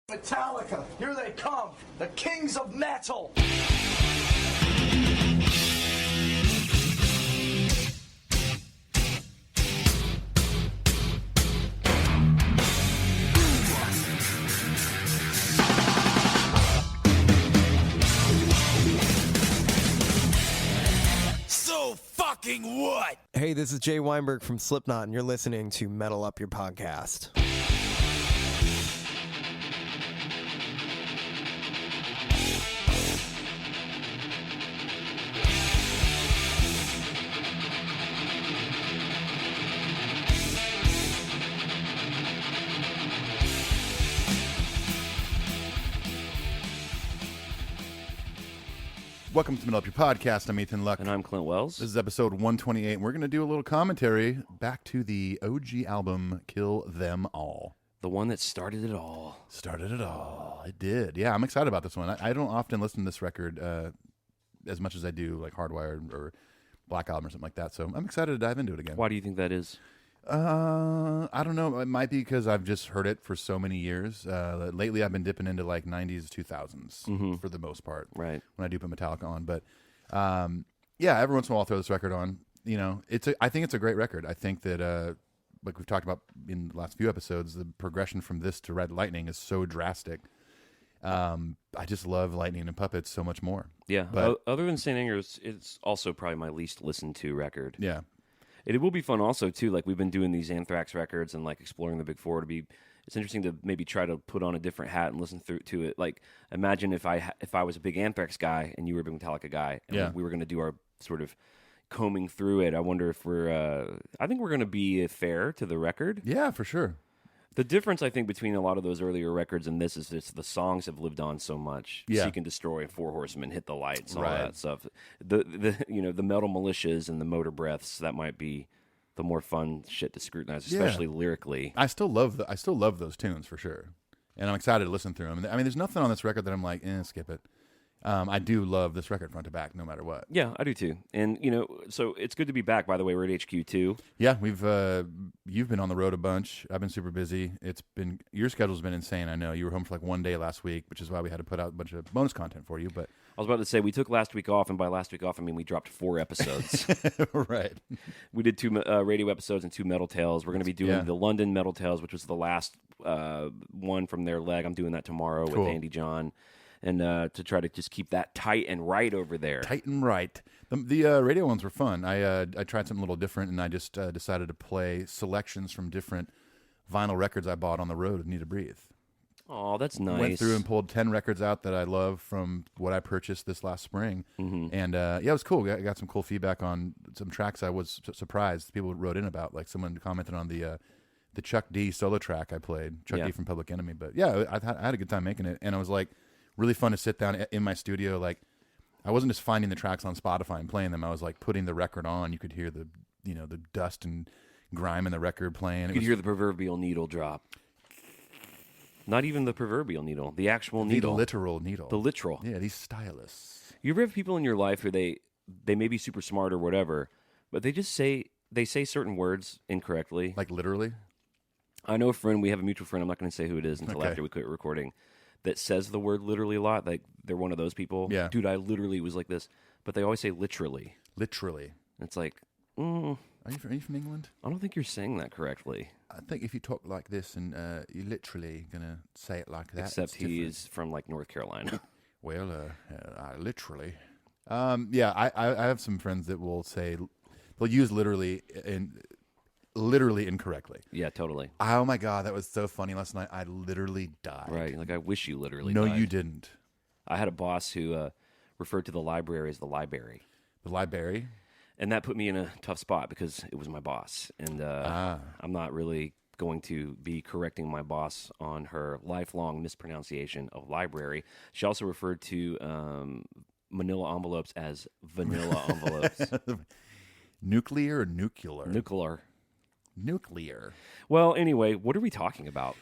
Metallica, here they come, the kings of metal. So fucking what? Hey, this is Jay Weinberg from Slipknot, and you're listening to Metal Up Your Podcast. Welcome to Metal Up Your Podcast. I'm Ethan Luck. And I'm Clint Wells. This is episode 128. And we're going to do a little commentary back to the OG album, Kill Them All. The one that started it all. Started it all. It did. Yeah, I'm excited about this one. I don't often listen to this record as much as I do like Hardwired or Black Album or something like that. So I'm excited to dive into it again. Why do you think that is? I don't know. It might be because I've just heard it for so many years. Lately, I've been dipping into like 90s, 2000s for the most part. Right. When I do put Metallica on. But yeah, every once in a while I'll throw this record on. You know, I think it's a great record. I think that, like we've talked about in the last few episodes, the progression from this to Red Lightning is so drastic. I just love Lightning and Puppets so much more. Yeah. But, other than St. Anger's, it's also probably my least listened to record. yeah. It will be fun also, too. Like, we've been doing these Anthrax records and, like, exploring the Big Four. It's interesting to maybe try to put on a different hat and listen through to it. Like, imagine if I was a big Anthrax guy and you were a big Metallica guy, and we were going to do our sort of combing through it. I wonder if I think we're going to be fair to the record. Yeah, for sure. The difference, I think, between a lot of those earlier records and this is just the songs have lived on so much. Yeah. Seek and Destroy, Four Horsemen, Hit the Lights, all Right. that stuff. The Metal Militias and the Motor Breaths, that might be the more fun shit to scrutinize, especially lyrically. I still love those tunes for sure, and I'm excited to listen through them. I mean, there's nothing on this record that I'm like, skip it. I do love this record front to back, no matter what. Yeah, I do too. And so it's good to be back. By the way, we're at HQ too. Yeah, you've been on the road a bunch. I've been super busy. Your schedule's been insane. I know you were home for like one day last week, which is why we had to put out a bunch of bonus content for you. But I was about to say we took last week off, and by last week off, I mean we dropped 4 episodes. right, we did 2 radio episodes and 2 Metal Tales. We're going to be doing the London Metal Tales, which was the last one from their leg. I'm doing that tomorrow with Andy John. And to try to just keep that tight and right over there. Tight and right. The radio ones were fun. I tried something a little different, and I just decided to play selections from different vinyl records I bought on the road with Need to Breathe. Oh, that's nice. Went through and pulled 10 records out that I love from what I purchased this last spring. And yeah, it was cool. I got some cool feedback on some tracks I was surprised people wrote in about. Like someone commented on the Chuck D solo track I played, Chuck D from Public Enemy. But yeah, I had a good time making it, and I was like, really fun to sit down in my studio. Like, I wasn't just finding the tracks on Spotify and playing them. I was like putting the record on. You could hear the dust and grime in the record playing. You could hear the proverbial needle drop. Not even the proverbial needle, the actual needle. The literal needle. The literal. Yeah, these stylists. You ever have people in your life who they may be super smart or whatever, but they say certain words incorrectly. Like literally? I know a friend, we have a mutual friend, I'm not going to say who it is until after we quit recording, that says the word literally a lot. Like, they're one of those people. Yeah. Dude, I literally was like this. But they always say literally. Literally. It's like, Are you from England? I don't think you're saying that correctly. I think if you talk like this and you're literally going to say it like that. Except he's from, like, North Carolina. Well, literally. Yeah, I have some friends that will say, they'll use literally incorrectly. Yeah, totally. Oh my God, that was so funny last night. I literally died. Right, like I wish you literally No, died. you didn't. I had a boss who referred to the library as the library. The library? And that put me in a tough spot because it was my boss. And I'm not really going to be correcting my boss on her lifelong mispronunciation of library. She also referred to manila envelopes as vanilla envelopes. Nuclear or nuclear? Nuclear. Nuclear. Well, anyway, what are we talking about?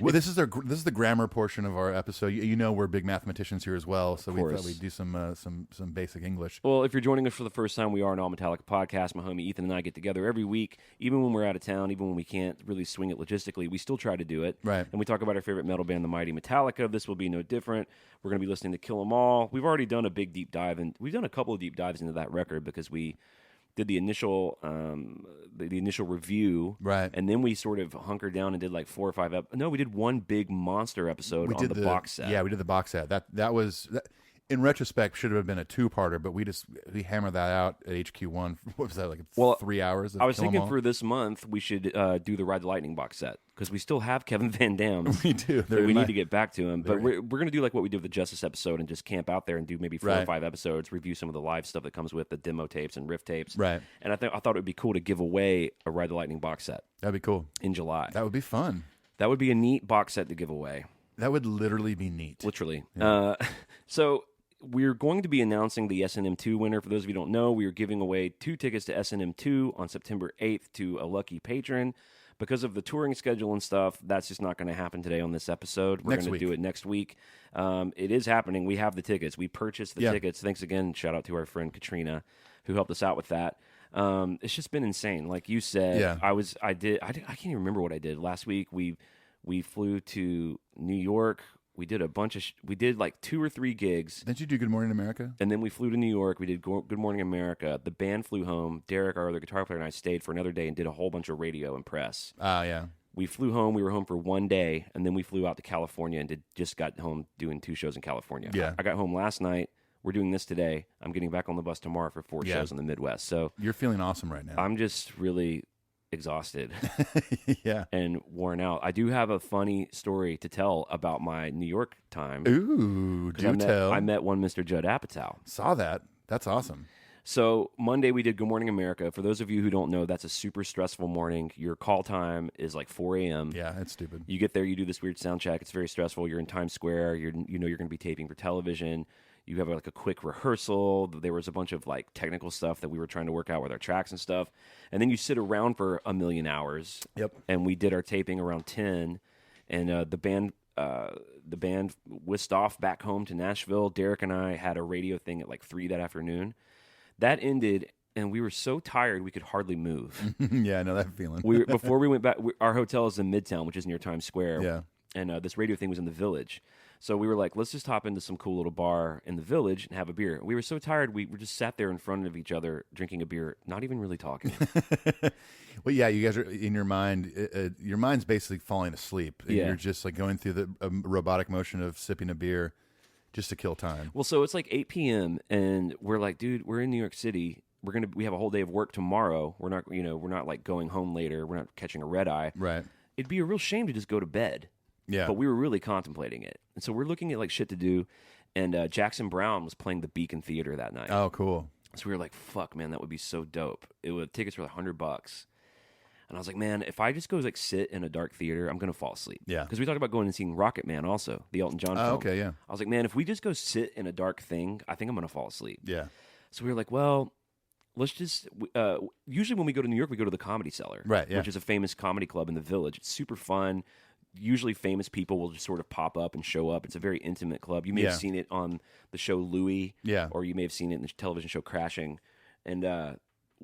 Well, this is the grammar portion of our episode. You know, we're big mathematicians here as well, so we thought we'd do some basic English. Well, if you're joining us for the first time, we are an All Metallica podcast. My homie Ethan and I get together every week, even when we're out of town, even when we can't really swing it logistically. We still try to do it, Right. And we talk about our favorite metal band, the mighty Metallica. This will be no different. We're going to be listening to Kill 'Em All. We've already done a big deep dive, and we've done a couple of deep dives into that record because we did the initial the initial review, Right. And then we sort of hunkered down and did like 4 or 5 No, we did one big monster episode on the box set. Yeah, we did the box set. That was in retrospect should have been a 2-parter, but we hammered that out at HQ1. What was that, like 3 hours? I was thinking for this month we should do the Ride the Lightning box set because we still have Kevin Van Dam. We do. We need to get back to him, but we're going to do like what we did with the Justice episode and just camp out there and do maybe 4 or 5 episodes, review some of the live stuff that comes with the demo tapes and riff tapes. Right. And I thought it would be cool to give away a Ride the Lightning box set. That'd be cool in July. That would be fun. That would be a neat box set to give away. That would literally be neat. Literally. Yeah. So we're going to be announcing the S&M2 winner. For those of you who don't know, we are giving away 2 tickets to S&M2 on September 8th to a lucky patron. Because of the touring schedule and stuff, that's just not going to happen today on this episode. We're going to do it next week. It is happening. We have the tickets. We purchased the tickets. Thanks again. Shout out to our friend Katrina who helped us out with that. It's just been insane. Like you said, I can't even remember what I did. Last week we flew to New York. We did a bunch of we did like 2 or 3 gigs. Didn't you do Good Morning America? And then we flew to New York. We did Good Morning America. The band flew home. Derek, our other guitar player, and I stayed for another day and did a whole bunch of radio and press. Yeah. We flew home. We were home for 1 day, and then we flew out to California and just got home doing 2 shows in California. Yeah. I got home last night. We're doing this today. I'm getting back on the bus tomorrow for 4 shows in the Midwest. So you're feeling awesome right now. I'm just really exhausted and worn out. I do have a funny story to tell about my New York time. Ooh, tell. I met one Mr. Judd Apatow. Saw that. That's awesome. So Monday we did Good Morning America. For those of you who don't know, that's a super stressful morning. Your call time is like 4 a.m. Yeah, that's stupid. You get there, you do this weird sound check. It's very stressful. You're in Times Square. You're going to be taping for television. You have like a quick rehearsal. There was a bunch of like technical stuff that we were trying to work out with our tracks and stuff. And then you sit around for a million hours. Yep. And we did our taping around 10. And the band whisked off back home to Nashville. Derek and I had a radio thing at like 3 that afternoon. That ended, and we were so tired we could hardly move. Yeah, I know that feeling. Before we went back, our hotel is in Midtown, which is near Times Square. Yeah. And this radio thing was in the Village. So we were like, let's just hop into some cool little bar in the Village and have a beer. We were so tired, we just sat there in front of each other drinking a beer, not even really talking. Well, yeah, you guys are in your mind. Your mind's basically falling asleep. And Yeah. You're just like going through the robotic motion of sipping a beer just to kill time. Well, so it's like 8 p.m. and we're like, dude, we're in New York City. We have a whole day of work tomorrow. We're not like going home later. We're not catching a red eye. Right. It'd be a real shame to just go to bed. Yeah. But we were really contemplating it. And so we're looking at like shit to do. And Jackson Browne was playing the Beacon Theater that night. Oh, cool. So we were like, fuck, man, that would be so dope. Tickets were like $100. And I was like, man, if I just go like sit in a dark theater, I'm going to fall asleep. Yeah. Because we talked about going and seeing Rocket Man also, the Elton John film. Oh, okay, yeah. I was like, man, if we just go sit in a dark thing, I think I'm going to fall asleep. Yeah. So we were like, well, let's just usually when we go to New York, we go to the Comedy Cellar. Right, yeah. Which is a famous comedy club in the Village. It's super fun. Usually famous people will just sort of pop up and show up. It's a very intimate club. You may have seen it on the show Louie. Yeah. Or you may have seen it in the television show Crashing. And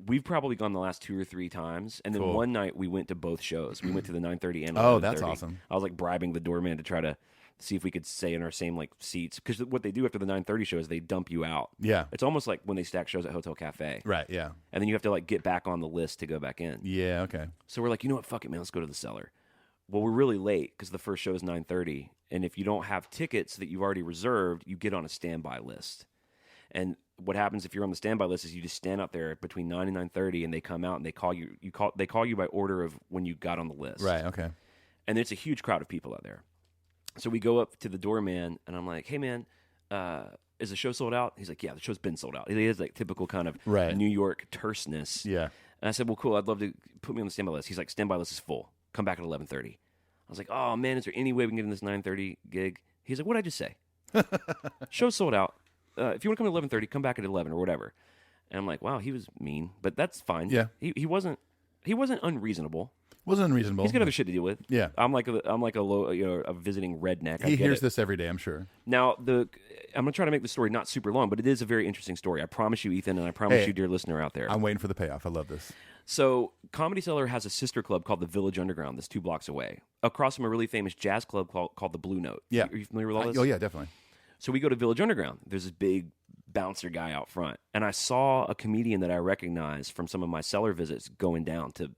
we've probably gone the last 2 or 3 times. And then one night we went to both shows. We went to the 9:30 and 11:30. Oh, that's awesome. I was like bribing the doorman to try to see if we could stay in our same like seats. Because what they do after the 9:30 show is they dump you out. Yeah. It's almost like when they stack shows at Hotel Cafe. Right, yeah. And then you have to like get back on the list to go back in. Yeah, okay. So we're like, you know what? Fuck it, man. Let's go to the Cellar. Well, we're really late because the first show is 9:30. And if you don't have tickets that you've already reserved, you get on a standby list. And what happens if you're on the standby list is you just stand out there between 9 and 9:30, and they come out and they call you. They call you by order of when you got on the list. Right, okay. And it's a huge crowd of people out there. So we go up to the doorman, and I'm like, hey, man, is the show sold out? He's like, yeah, the show's been sold out. He has like typical kind of New York terseness. Yeah. And I said, well, cool. I'd love to put me on the standby list. He's like, standby list is full. Come back at 11:30. I was like, oh, man, is there any way we can get in this 9:30 gig? He's like, what did I just say? Show's sold out. If you want to come at 11:30, come back at 11 or whatever. And I'm like, wow, he was mean, but that's fine. Yeah. He wasn't He wasn't unreasonable. Wasn't unreasonable. He's got other shit to deal with. Yeah. I'm like a low, a visiting redneck. He hears this every day, I'm sure. Now, I'm going to try to make the story not super long, but it is a very interesting story. I promise you, Ethan, and I promise you, dear listener out there. I'm waiting for the payoff. I love this. So, Comedy Cellar has a sister club called the Village Underground that's 2 blocks away, across from a really famous jazz club called the Blue Note. Yeah. Are you familiar with all this? Oh, yeah, definitely. So we go to Village Underground. There's this big bouncer guy out front. And I saw a comedian that I recognized from some of my cellar visits going down to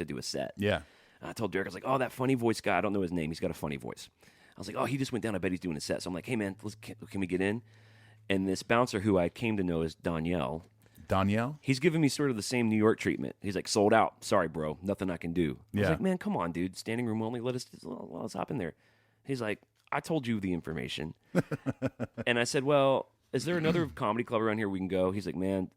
do a set. Yeah. And I told Derek, I was like, oh, that funny voice guy. I don't know his name. He's got a funny voice. I was like, oh, he just went down. I bet he's doing a set. So I'm like, hey, man, can we get in? And this bouncer who I came to know as Danielle, he's giving me sort of the same New York treatment. He's like, sold out. Sorry, bro. Nothing I can do. I was like, man, come on, dude. Standing room only. Let's hop in there. He's like, I told you the information. And I said, well, is there another comedy club around here we can go? He's like, man,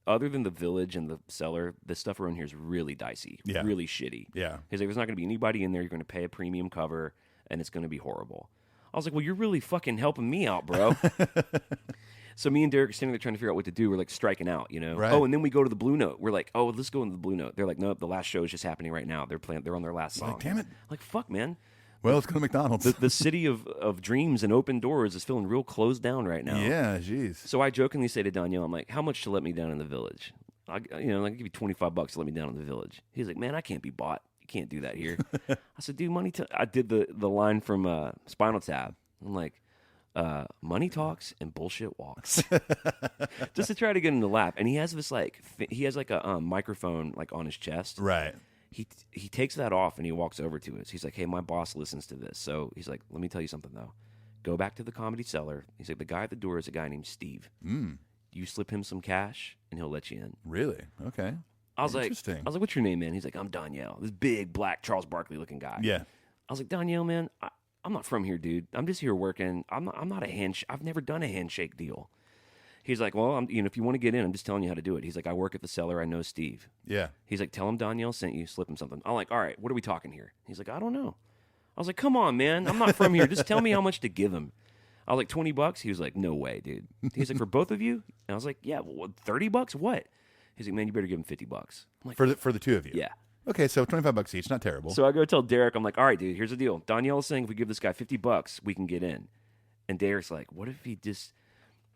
other than the Village and the Cellar, the stuff around here is really dicey, really shitty. Yeah. He's like, there's not going to be anybody in there. You're going to pay a premium cover, and it's going to be horrible. I was like, well, you're really fucking helping me out, bro. So me and Derek are standing there trying to figure out what to do. We're like striking out, you know? Right. Oh, and then we go to the Blue Note. We're like, oh, let's go into the Blue Note. They're like, nope, the last show is just happening right now. They're on their last song. Like, damn it. Like, fuck, man. Well, let's go to McDonald's. The city of dreams and open doors is feeling real closed down right now. Yeah, jeez. So I jokingly say to Danielle, I'm like, how much to let me down in the Village? I give you $25 to let me down in the Village. He's like, man, I can't be bought. You can't do that here. I said, dude, I did the line from Spinal Tap. I'm like, money talks and bullshit walks. Just to try to get him to laugh. And he has this a microphone like on his chest. Right. He takes that off and he walks over to us. He's like, hey, my boss listens to this. So he's like, let me tell you something, though. Go back to the Comedy Cellar. He's like, the guy at the door is a guy named Steve. You slip him some cash and he'll let you in. Really? Okay. I was like, what's your name, man? He's like, I'm Danielle. This big, black, Charles Barkley looking guy. Yeah. I was like, Danielle, man, I'm not from here, dude. I'm just here working. I'm not I've never done a handshake deal. He's like, well, if you want to get in, I'm just telling you how to do it. He's like, I work at the Cellar. I know Steve. Yeah. He's like, tell him Danielle sent you. Slip him something. I'm like, all right, what are we talking here? He's like, I don't know. I was like, come on, man. I'm not from here. Just tell me how much to give him. I was like, $20? He was like, no way, dude. He's like, for both of you? And I was like, yeah, well, $30? What? He's like, man, you better give him $50. I'm like, for the two of you? Yeah. Okay, so $25 each, not terrible. So I go tell Derek, I'm like, all right, dude, here's the deal. Danielle is saying if we give this guy $50, we can get in. And Derek's like, what if he just...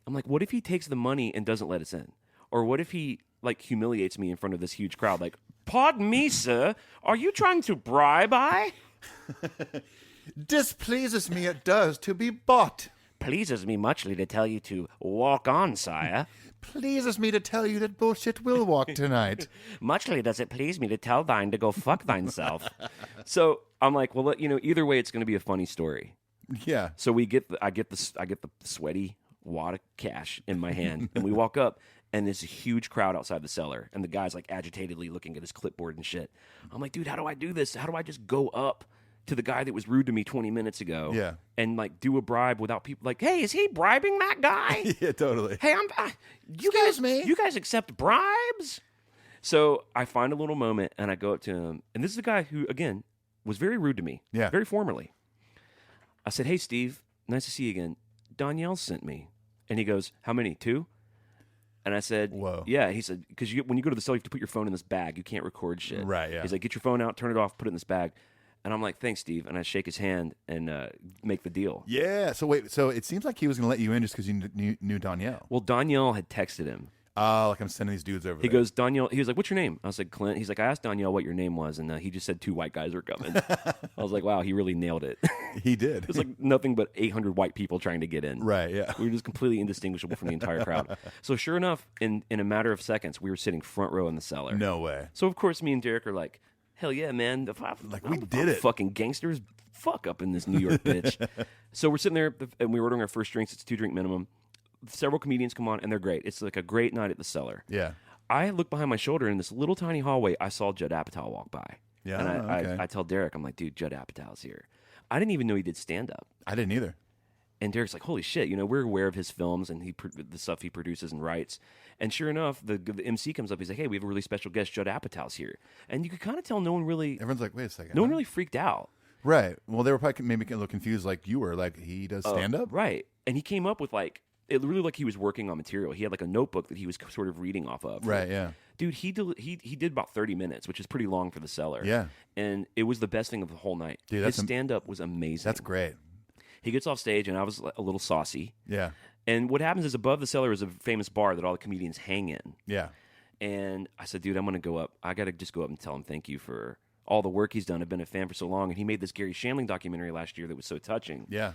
I'm like, what if he takes the money and doesn't let us in? Or what if he, like, humiliates me in front of this huge crowd? Like, pardon me, sir, are you trying to bribe I? Displeases me it does to be bought. Pleases me muchly to tell you to walk on, sire. Pleases me to tell you that bullshit will walk tonight. Muchly does it please me to tell thine to go fuck thyself. So I'm like, well, either way, it's going to be a funny story. Yeah. So I get the sweaty wad of cash in my hand, and we walk up, and there's a huge crowd outside the Cellar, and the guy's like agitatedly looking at his clipboard and shit. I'm like, dude, how do I do this? How do I just go up to the guy that was rude to me 20 minutes ago? Yeah. And like do a bribe without people like, hey, is he bribing that guy? Yeah, totally. Hey, you guys accept bribes? So I find a little moment, and I go up to him, and this is a guy who, again, was very rude to me. Yeah. Very formally. I said, hey, Steve, nice to see you again. Danielle sent me. And he goes, how many? 2? And I said, whoa. Yeah. He said, because when you go to the Cellar, you have to put your phone in this bag. You can't record shit. Right, yeah. He's like, get your phone out, turn it off, put it in this bag. And I'm like, thanks, Steve. And I shake his hand and make the deal. Yeah. So wait, so it seems like he was going to let you in just because you knew Danielle. Well, Danielle had texted him. Oh, like I'm sending these dudes over He there. goes, Danielle, he was like, what's your name? I was like, Clint. He's like, I asked Danielle what your name was, and he just said 2 white guys were coming. I was like, wow, he really nailed it. He did. It was like nothing but 800 white people trying to get in. Right, yeah. We were just completely indistinguishable from the entire crowd. So sure enough, in a matter of seconds, we were sitting front row in the Cellar. No way. So of course, me and Derek are like, hell yeah, man. We did it. Fucking gangsters fuck up in this New York bitch. So we're sitting there, and we're ordering our first drinks. It's 2-drink minimum. Several comedians come on, and they're great. It's like a great night at the Cellar. Yeah. I look behind my shoulder, and in this little tiny hallway, I saw Judd Apatow walk by. Yeah, and okay. I tell Derek, I'm like, dude, Judd Apatow's here. I didn't even know he did stand-up. I didn't either. And Derek's like, holy shit, we're aware of his films and the stuff he produces and writes. And sure enough, the MC comes up. He's like, hey, we have a really special guest, Judd Apatow's here. And you could kind of tell no one really... Everyone's like, wait a second. No one really freaked out. Right. Well, they were probably maybe a little confused like you were. Like, he does stand-up? Right. And he came up with it really like he was working on material. He had like a notebook that he was sort of reading off of. Right, yeah. Dude, he did about 30 minutes, which is pretty long for the Cellar. Yeah. And it was the best thing of the whole night. Dude, his stand-up was amazing. That's great. He gets off stage, and I was a little saucy. Yeah. And what happens is above the Cellar is a famous bar that all the comedians hang in. Yeah. And I said, dude, I'm going to go up. I got to just go up and tell him thank you for all the work he's done. I've been a fan for so long. And he made this Gary Shandling documentary last year that was so touching. Yeah.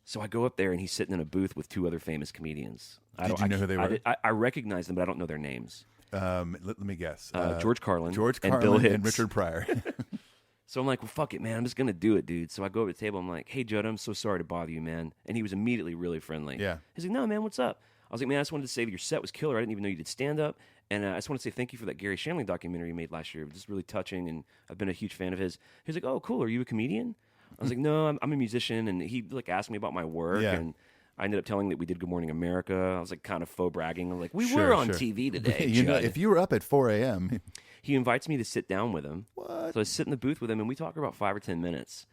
So I go up there, and he's sitting in a booth with 2 other famous comedians. Did you know who they were? I recognize them, but I don't know their names. Let me guess. George Carlin, and Bill Hicks. and Richard Pryor. So I'm like, well, fuck it, man. I'm just going to do it, dude. So I go over to the table. I'm like, hey, Judd, I'm so sorry to bother you, man. And he was immediately really friendly. Yeah. He's like, no, man, what's up? I was like, man, I just wanted to say that your set was killer. I didn't even know you did stand-up. And I just want to say thank you for that Gary Shandling documentary you made last year. It was just really touching, and I've been a huge fan of his. He's like, oh, cool. Are you a comedian? I was like, no, I'm a musician. And he asked me about my work. Yeah. And I ended up telling him that we did Good Morning America. I was like kind of faux bragging. I'm like, we Sure, were on sure. TV today, You know, Judd. if you were up at 4 a.m. He invites me to sit down with him. What? So I sit in the booth with him, and we talk for about 5 or 10 minutes.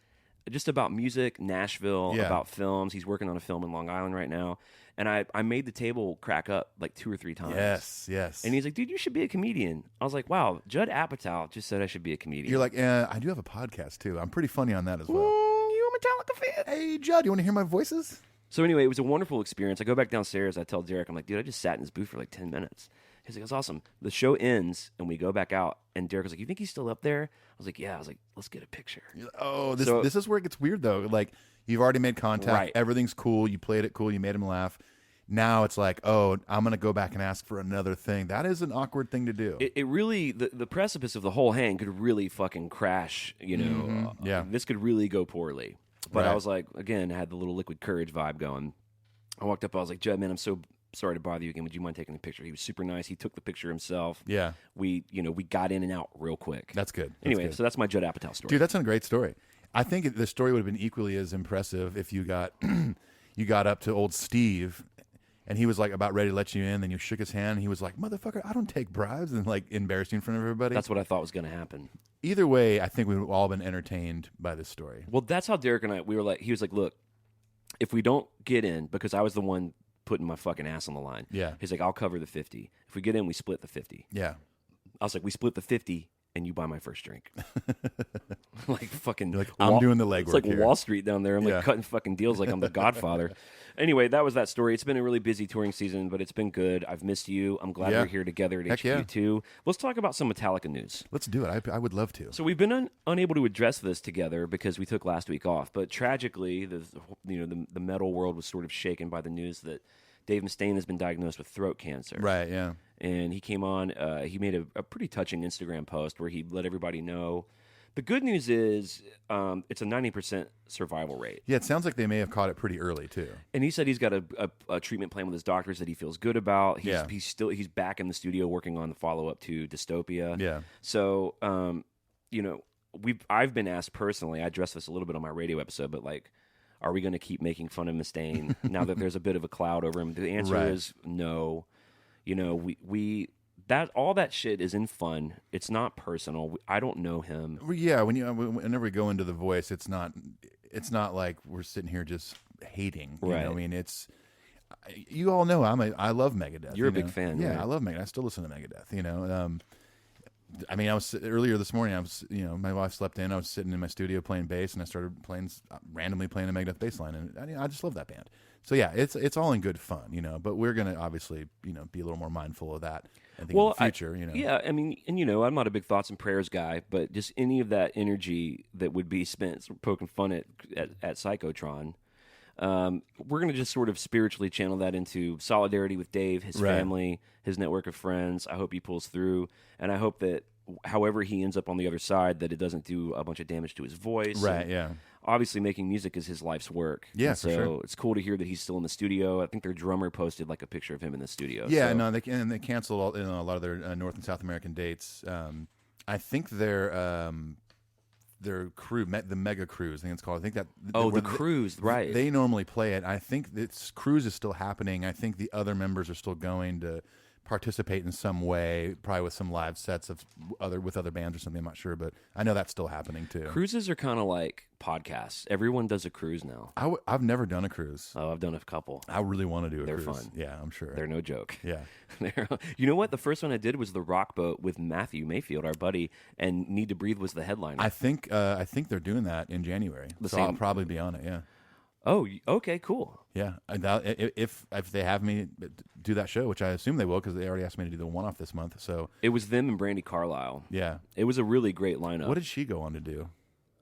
Just about music, Nashville, Yeah. about films. He's working on a film in Long Island right now. And I made the table crack up like 2 or 3 times. Yes. And he's like, dude, you should be a comedian. I was like, wow, Judd Apatow just said I should be a comedian. You're like, I do have a podcast, too. I'm pretty funny on that as well. you a Metallica fan? Hey, Judd, you want to hear my voices? So anyway, it was a wonderful experience. I go back downstairs. I tell Derek, I'm like, dude, I just sat in his booth for like 10 minutes. He's like, that's awesome. The show ends, and we go back out. And Derek was like, you think he's still up there? I was like, yeah. I was like, let's get a picture. You're like, oh, this So- this is where it gets weird, though. Like, you've already made contact. Right. Everything's cool. You played it cool. You made him laugh. Now it's like, oh, I'm going to go back and ask for another thing. That is an awkward thing to do. It really, the precipice of the whole hang could really fucking crash, you know. Yeah. This could really go poorly. But Right. I was like, again, I had the little liquid courage vibe going. I walked up, I was like, Judd, man, I'm so sorry to bother you again. Would you mind taking the picture? He was super nice. He took the picture himself. Yeah. We got in and out real quick. That's good. That's Anyway, good. so that's my Judd Apatow story. Dude, that's a great story. I think the story would have been equally as impressive if you got you got up to old Steve and he was like about ready to let you in, then you shook his hand and he was like, motherfucker, I don't take bribes, and like embarrassed you in front of everybody. That's what I thought was going to happen. Either way, I think we've all been entertained by this story. Well, that's how Derek and I, we were like, he was like, look, if we don't get in, because I was the one putting my fucking ass on the line. Yeah. He's like, I'll cover the 50. If we get in, we split the 50. Yeah. I was like, we split the 50 and you buy my first drink. Like fucking. You're like, I'm doing the legwork It's like here. Wall Street down there. I'm Yeah. like cutting fucking deals like I'm the Godfather. Anyway, that was that story. It's been a really busy touring season, but it's been good. I've missed you. I'm glad Yeah. we're here together at Heck yeah. HQ2. Let's talk about some Metallica news. Let's do it. I would love to. So we've been unable to address this together because we took last week off. But tragically, the metal world was sort of shaken by the news that Dave Mustaine has been diagnosed with throat cancer. Right, yeah. And he came on, he made a pretty touching Instagram post where he let everybody know. The good news is it's a 90% survival rate. Yeah, it sounds like they may have caught it pretty early, too. And he said he's got a treatment plan with his doctors that he feels good about. Yeah. He's back in the studio working on the follow-up to Dystopia. Yeah. So, I've been asked personally, I addressed this a little bit on my radio episode, but like, are we going to keep making fun of Mustaine now that there's a bit of a cloud over him? The answer Right. is no. You know, that all that shit is in fun. It's not personal. I don't know him. Well, yeah, whenever we go into The Voice, it's not like we're sitting here just hating. You Right. know? I mean, you all know I love Megadeth. You're a you big know? fan, Yeah, right? I love Megadeth. I still listen to Megadeth. You know, I mean, I was earlier this morning. I was, my wife slept in. I was sitting in my studio playing bass, and I started randomly playing a Megadeth bass line, and I just love that band. So yeah, it's all in good fun, But we're gonna obviously, be a little more mindful of that. I think in the future, Yeah, I mean, and I'm not a big thoughts and prayers guy, but just any of that energy that would be spent poking fun at Psychotron, we're going to just sort of spiritually channel that into solidarity with Dave, his Right. family, his network of friends. I hope he pulls through, and I hope that however he ends up on the other side, that it doesn't do a bunch of damage to his voice. Right, And yeah. Obviously, making music is his life's work. Yeah, And for so sure. it's cool to hear that he's still in the studio. I think their drummer posted like a picture of him in the studio. Yeah, so. no, they canceled a lot of their North and South American dates. I think their crew, the Mega Cruise, I think it's called. I think that. The cruise, right? They normally play it. I think this cruise is still happening. I think the other members are still going to participate in some way, probably with some live sets of other bands or something. I'm not sure, but I know that's still happening too. Cruises are kind of like podcasts. Everyone does a cruise now. I've never done a cruise. Oh, I've done a couple. I really want to do a They're cruise. fun. Yeah, I'm sure. They're no joke. Yeah. You know what? The first one I did was the Rock Boat with Matthew Mayfield, our buddy, and Need to Breathe was the headliner. I think they're doing that in January, so I'll probably be on it. Yeah. Oh, okay, cool. Yeah, if they have me do that show, which I assume they will, because they already asked me to do the one-off this month. So it was them and Brandy Carlisle. Yeah, it was a really great lineup. What did she go on to do?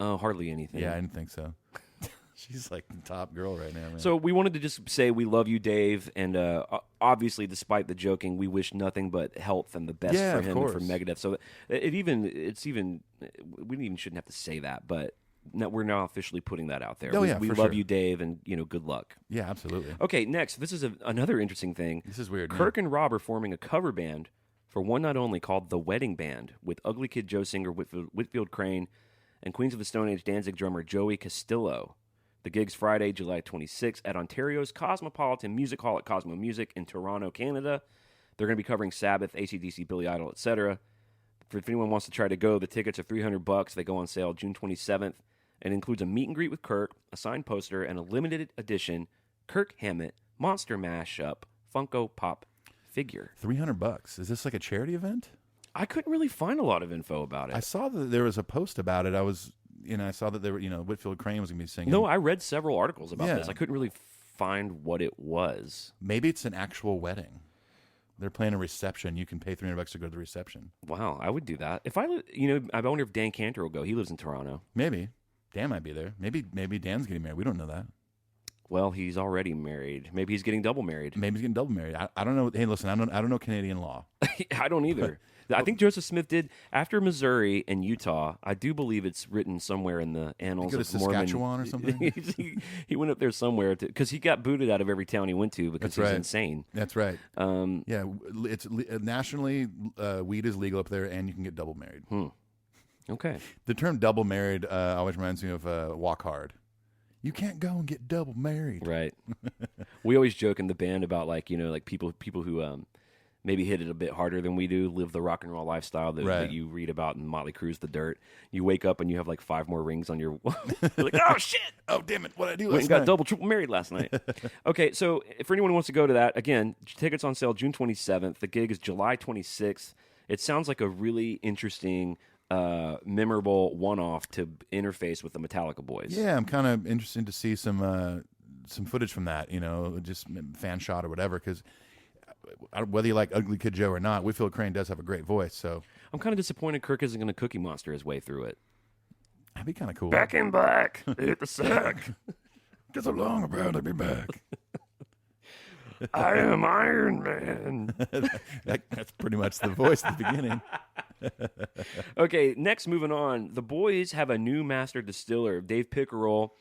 Oh, hardly anything. Yeah, I didn't think so. She's like the top girl right now, man. So we wanted to just say we love you, Dave, and obviously, despite the joking, we wish nothing but health and the best for him and for Megadeth. So we shouldn't have to say that, but. We're now officially putting that out there. We love you, Dave, and good luck. Yeah, absolutely. Okay, next, this is another interesting thing. This is weird. Kirk and Rob are forming a cover band for one night only called The Wedding Band with Ugly Kid Joe singer Whitfield Crane and Queens of the Stone Age Danzig drummer Joey Castillo. The gig's Friday, July 26th at Ontario's Cosmopolitan Music Hall at Cosmo Music in Toronto, Canada. They're going to be covering Sabbath, AC/DC, Billy Idol, etc. If anyone wants to try to go, the tickets are $300. They go on sale June 27th. And includes a meet and greet with Kirk, a signed poster, and a limited edition Kirk Hammett Monster Mashup Funko Pop figure. $300. Is this like a charity event? I couldn't really find a lot of info about it. I saw that there was a post about it. I saw that there were, Whitfield Crane was going to be singing. No, I read several articles about this. I couldn't really find what it was. Maybe it's an actual wedding. They're playing a reception. You can pay $300 to go to the reception. Wow, I would do that. If I wonder if Dan Cantor will go. He lives in Toronto. Maybe. Dan might be there. Maybe Dan's getting married. We don't know that. Well, he's already married. Maybe he's getting double married. I don't know. Hey, listen, I don't know Canadian law. I don't either. I think Joseph Smith did after Missouri and Utah. I do believe it's written somewhere in the annals of Saskatchewan or something. He went up there somewhere because he got booted out of every town he went to because he's insane. That's right. It's nationally weed is legal up there, and you can get double married. Okay. The term double married always reminds me of Walk Hard. You can't go and get double married. Right. We always joke in the band about people who maybe hit it a bit harder than we do, live the rock and roll lifestyle that you read about in Motley Crue's The Dirt. You wake up and you have like 5 more rings on your like, oh shit! Oh damn it! What did I do? We got double, triple married last night. Okay, so if anyone wants to go to that, again, tickets on sale June 27th. The gig is July 26th. It sounds like a really interesting memorable one-off to interface with the Metallica boys. Yeah, I'm kind of interested to see some footage from that, just fan shot or whatever, because whether you like Ugly Kid Joe or not, Whitfield Crane does have a great voice. So I'm kind of disappointed Kirk isn't going to Cookie Monster his way through it. That'd be kind of cool. Back in black, hit the sack. Get so long about to be back. I am Iron Man. That's pretty much the voice at the beginning. Okay, next, moving on. The boys have a new master distiller, Dave Pickerel,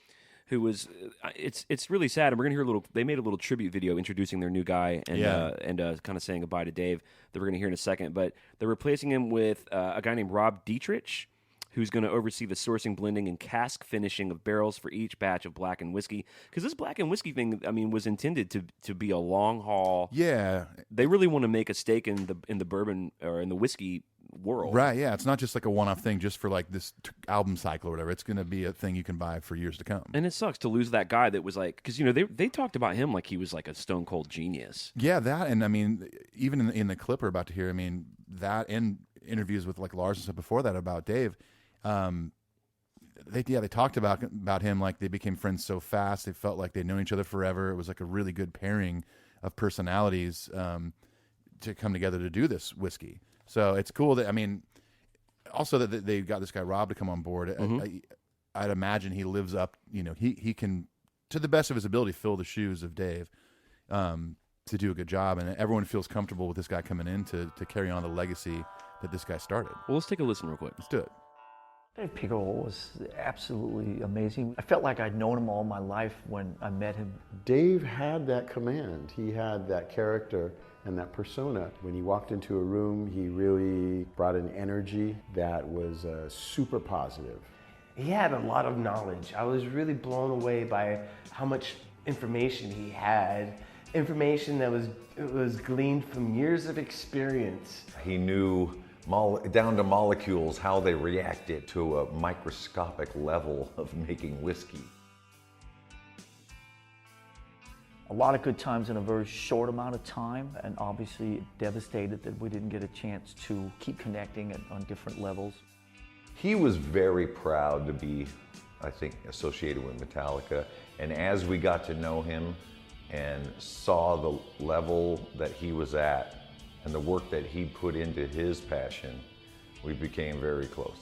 who was. It's really sad, and we're gonna hear they made a little tribute video introducing their new guy and kind of saying goodbye to Dave that we're gonna hear in a second. But they're replacing him with a guy named Rob Dietrich, who's going to oversee the sourcing, blending, and cask finishing of barrels for each batch of Blackened Whiskey. Because this Blackened Whiskey thing, was intended to be a long haul. Yeah, they really want to make a stake in the bourbon or in the whiskey world. Right? Yeah, it's not just like a one-off thing, just for like this album cycle or whatever. It's going to be a thing you can buy for years to come. And it sucks to lose that guy that was like, because they talked about him like he was like a stone cold genius. Yeah, that, and even in the clip we're about to hear, that and interviews with like Lars and stuff before that about Dave. They talked about him like they became friends so fast. They felt like they'd known each other forever. It was like a really good pairing of personalities to come together to do this whiskey. So it's cool that also that they got this guy Rob to come on board. Mm-hmm. I'd imagine he lives up. He can, to the best of his ability, fill the shoes of Dave to do a good job, and everyone feels comfortable with this guy coming in to carry on the legacy that this guy started. Well, let's take a listen real quick. Let's do it. Dave Pickerel was absolutely amazing. I felt like I'd known him all my life when I met him. Dave had that command. He had that character and that persona. When he walked into a room, he really brought an energy that was super positive. He had a lot of knowledge. I was really blown away by how much information he had information that was gleaned from years of experience. He knew down to molecules how they reacted to a microscopic level of making whiskey. A lot of good times in a very short amount of time, and obviously devastated that we didn't get a chance to keep connecting on different levels. He was very proud to be, I think, associated with Metallica, and as we got to know him and saw the level that he was at and the work that he put into his passion, we became very close.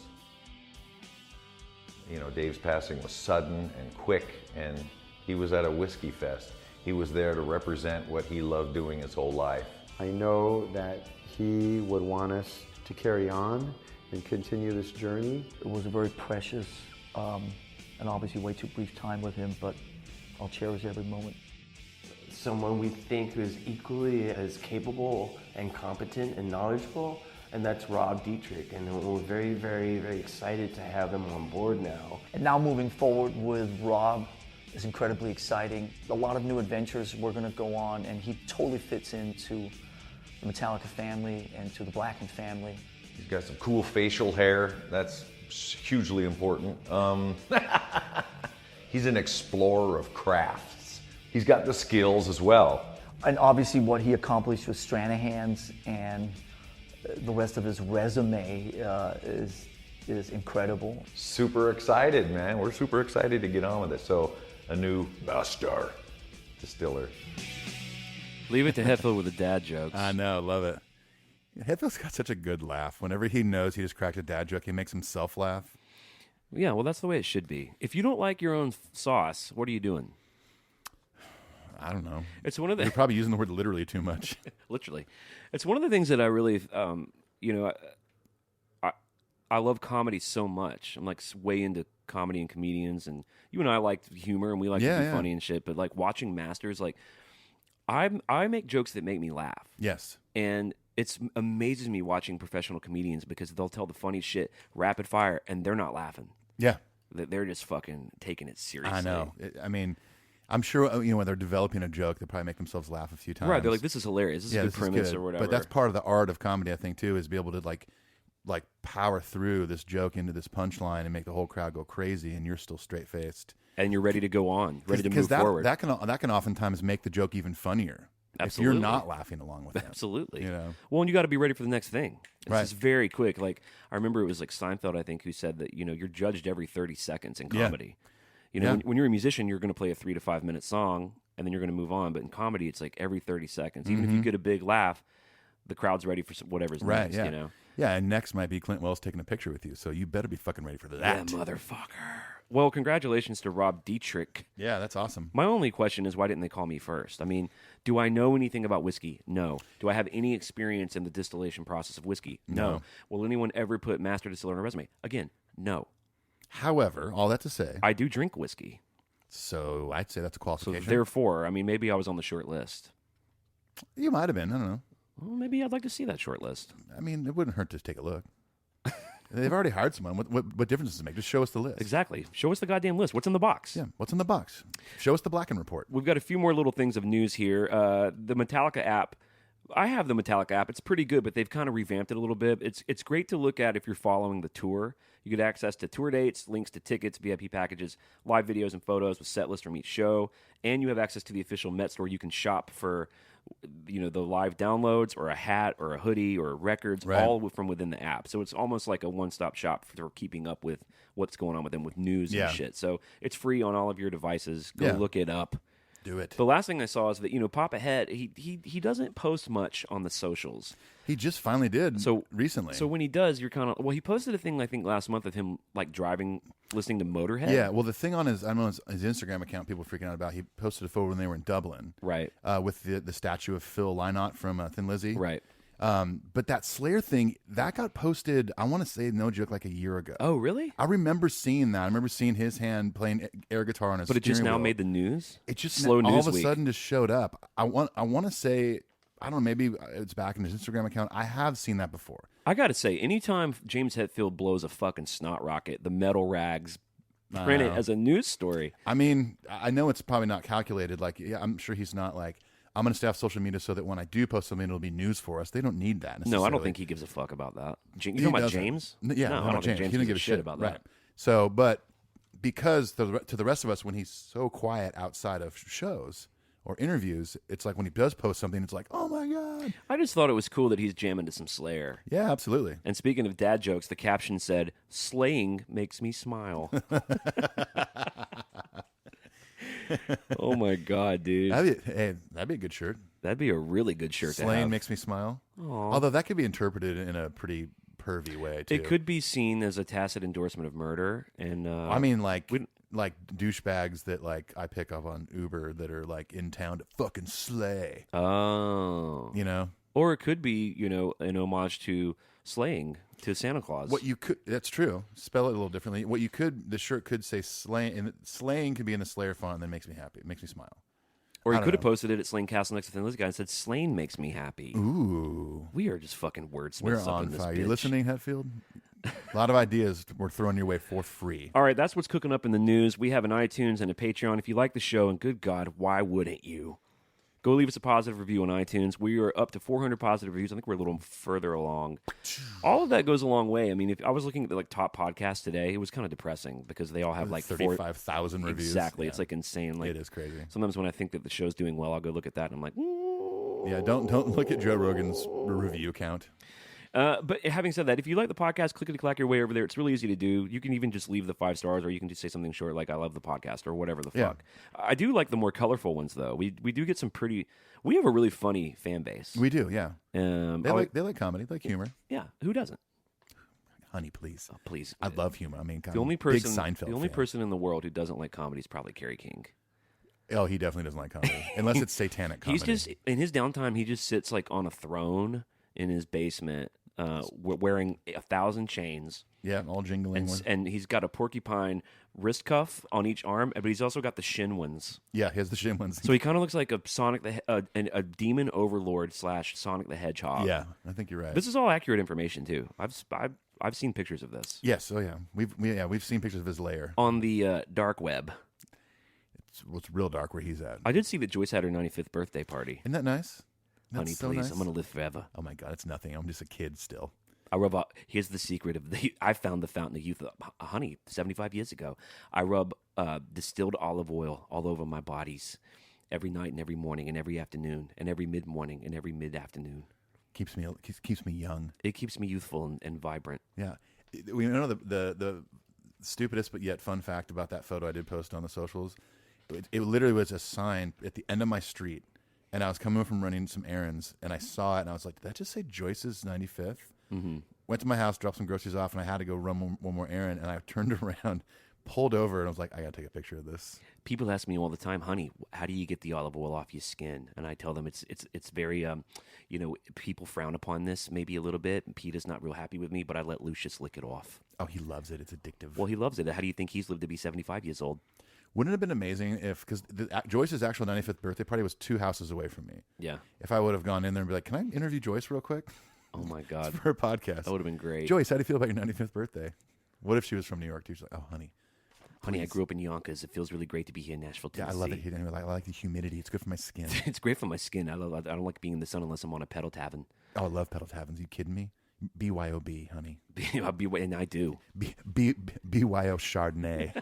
You know, Dave's passing was sudden and quick, and he was at a whiskey fest. He was there to represent what he loved doing his whole life. I know that he would want us to carry on and continue this journey. It was a very precious and obviously way too brief time with him, but I'll cherish every moment. Someone we think who is equally as capable and competent and knowledgeable, and that's Rob Dietrich, and we're very, very, very excited to have him on board now. And now moving forward with Rob is incredibly exciting. A lot of new adventures we're going to go on, and he totally fits into the Metallica family and to the Blackened family. He's got some cool facial hair. That's hugely important. He's an explorer of crafts. He's got the skills as well. And obviously what he accomplished with Stranahan's and the rest of his resume is incredible. Super excited, man. We're super excited to get on with it. So, a new master distiller. Leave it to Hetfield with the dad jokes. I know, love it. Hetfield's got such a good laugh. Whenever he knows he just cracked a dad joke, he makes himself laugh. Yeah, well, that's the way it should be. If you don't like your own sauce, what are you doing? I don't know. It's one of the. You're probably using the word literally too much. Literally, it's one of the things that I really, I love comedy so much. I'm like way into comedy and comedians, and you and I like humor, and we like to be funny and shit. But like watching masters, like I make jokes that make me laugh. Yes, and it amazes me watching professional comedians because they'll tell the funny shit rapid fire, and they're not laughing. Yeah, they're just fucking taking it seriously. I know. I mean, I'm sure when they're developing a joke, they probably make themselves laugh a few times. Right? They're like, "This is hilarious. This is a good premise or whatever." But that's part of the art of comedy, I think, too, is be able to like power through this joke into this punchline and make the whole crowd go crazy, and you're still straight faced and you're ready to go on, ready to move forward. That can oftentimes make the joke even funnier. Absolutely. If you're not laughing along with it. Absolutely. You know. Well, and you got to be ready for the next thing. Right. It's very quick. Like I remember it was like Seinfeld, I think, who said that you're judged every 30 seconds in comedy. Yeah. When you're a musician, you're going to play a 3 to 5 minute song and then you're going to move on. But in comedy, it's like every 30 seconds. Even if you get a big laugh, the crowd's ready for whatever's next. Yeah. Yeah, and next might be Clint Wells taking a picture with you, so you better be fucking ready for that. Yeah, motherfucker. Well, congratulations to Rob Dietrich. Yeah, that's awesome. My only question is, why didn't they call me first? I mean, do I know anything about whiskey? No. Do I have any experience in the distillation process of whiskey? No. Will anyone ever put master distiller on a resume? Again, no. However, all that to say, I do drink whiskey. So I'd say that's a qualification. So therefore, I mean, maybe I was on the short list. You might have been. I don't know. Well, maybe I'd like to see that short list. I mean, it wouldn't hurt to take a look. They've already hired someone. What difference does it make? Just show us the list. Exactly. Show us the goddamn list. What's in the box? Yeah, what's in the box? Show us the Blackened report. We've got a few more little things of news here. The Metallica app. I have the Metallica app. It's pretty good, but they've kind of revamped it a little bit. It's great to look at if you're following the tour. You get access to tour dates, links to tickets, VIP packages, live videos and photos with set lists from each show, and you have access to the official Met store. You can shop for the live downloads or a hat or a hoodie or records, all from within the app. So it's almost like a one-stop shop for keeping up with what's going on with them with news and shit. So it's free on all of your devices. Go look it up. Do it. The last thing I saw is that Papa Het he doesn't post much on the socials. He just finally did. Recently. So when he does, you're kind of he posted a thing I think last month of him like driving, listening to Motorhead. Yeah. Well, the thing on his Instagram account, people were freaking out about. He posted a photo when they were in Dublin, right? With the statue of Phil Lynott from Thin Lizzy, right? But that Slayer thing that got posted, I want to say, no joke, like a year ago. Oh, really? I remember seeing that. I remember seeing his hand playing air guitar on his. But it just now wheel. made the news. It just slow all news of a week. sudden just showed up. I want to say, I don't know, maybe it's back in his Instagram account. I have seen that before. I got to say, anytime James Hetfield blows a fucking snot rocket, the metal rags print it as a news story. I mean, I know it's probably not calculated. Like, I'm sure he's not like, I'm going to stay off social media so that when I do post something, it'll be news for us. They don't need that No, I necessarily. don't think he gives a fuck about that. You talking about James? Yeah, no, I don't think James he didn't gives give a shit about that. Right. So, but because to the rest of us, when he's so quiet outside of shows or interviews, it's like when he does post something, it's like, oh my God. I just thought it was cool that he's jamming to some Slayer. Yeah, absolutely. And speaking of dad jokes, the caption said, "Slaying makes me smile." Oh my God, dude. That'd be a good shirt. That'd be a really good shirt to Slaying have. makes me smile. Aw. Although that could be interpreted in a pretty pervy way, too. It could be seen as a tacit endorsement of murder. And I mean, like douchebags that like I pick up on Uber that are like in town to fucking slay. Oh. You know? Or it could be, an homage to slaying, to Santa Claus. That's true. Spell it a little differently. The shirt could say slaying, and slaying could be in the Slayer font, and that makes me happy. It makes me smile. Or he could have posted it at Slaying Castle next to Thin Lizzy Guy and said, "Slain makes me happy." Ooh. We are just fucking wordsmiths. We're up on in this fire. bitch. You listening, Hetfield? A lot of ideas we're throwing your way for free. All right, that's what's cooking up in the news. We have an iTunes and a Patreon. If you like the show, and good God, why wouldn't you? Go leave us a positive review on iTunes. We are up to 400 positive reviews. I think we're a little further along. All of that goes a long way. I mean, if I was looking at the top podcasts today, it was kind of depressing because they all have like 35,000 reviews. Exactly. Yeah. It's like insane. Like, it is crazy. Sometimes when I think that the show's doing well, I'll go look at that and I'm like, yeah, don't look at Joe Rogan's review count. But having said that, if you like the podcast, clickety-clack your way over there. It's really easy to do. You can even just leave the 5 stars, or you can just say something short like, "I love the podcast," or whatever the fuck. I do like the more colorful ones, though. We do get some pretty... We have a really funny fan base. We do, yeah. They like comedy, they like humor. Yeah, who doesn't? Honey, please. Oh, please. I love humor. I mean, the only person, big Seinfeld the only fan. person in the world who doesn't like comedy is probably Kerry King. Oh, he definitely doesn't like comedy. Unless it's satanic comedy. He's just... In his downtime, he just sits like on a throne in his basement... wearing 1,000 chains. Yeah, all jingling. And he's got a porcupine wrist cuff on each arm, but he's also got the shin ones. Yeah, he has the shin ones. So he kind of looks like a a demon overlord / Sonic the Hedgehog. Yeah, I think you're right. This is all accurate information too. I've seen pictures of this. Yes, oh yeah, we've seen pictures of his lair on the dark web. It's real dark where he's at. I did see that Joyce had her 95th birthday party. Isn't that nice? Honey, so please, nice. I'm gonna live forever. Oh my God, it's nothing. I'm just a kid still. I rub. Here's the secret of the. I found the fountain of youth. Honey, 75 years ago, I rub distilled olive oil all over my bodies every night and every morning and every afternoon and every mid morning and every mid afternoon. Keeps me young. It keeps me youthful and vibrant. Yeah, we know the stupidest but yet fun fact about that photo I did post on the socials. It literally was a sign at the end of my street. And I was coming from running some errands, and I saw it, and I was like, did that just say Joyce's 95th? Mm-hmm. Went to my house, dropped some groceries off, and I had to go run one more errand, and I turned around, pulled over, and I was like, I got to take a picture of this. People ask me all the time, honey, how do you get the olive oil off your skin? And I tell them it's very, people frown upon this maybe a little bit. Peter's not real happy with me, but I let Lucius lick it off. Oh, he loves it. It's addictive. Well, he loves it. How do you think he's lived to be 75 years old? Wouldn't it have been amazing because Joyce's actual 95th birthday party was 2 houses away from me? Yeah. If I would have gone in there and be like, can I interview Joyce real quick? Oh, my God. For a podcast. That would have been great. Joyce, how do you feel about your 95th birthday? What if she was from New York, too? She's like, oh, honey. Honey, I grew up in Yonkers. It feels really great to be here in Nashville, Tennessee. Yeah, I love it here. I like the humidity. It's good for my skin. It's great for my skin. I don't like being in the sun unless I'm on a pedal tavern. Oh, I love pedal taverns. Are you kidding me? BYOB, honey. And I do. BYO Chardonnay.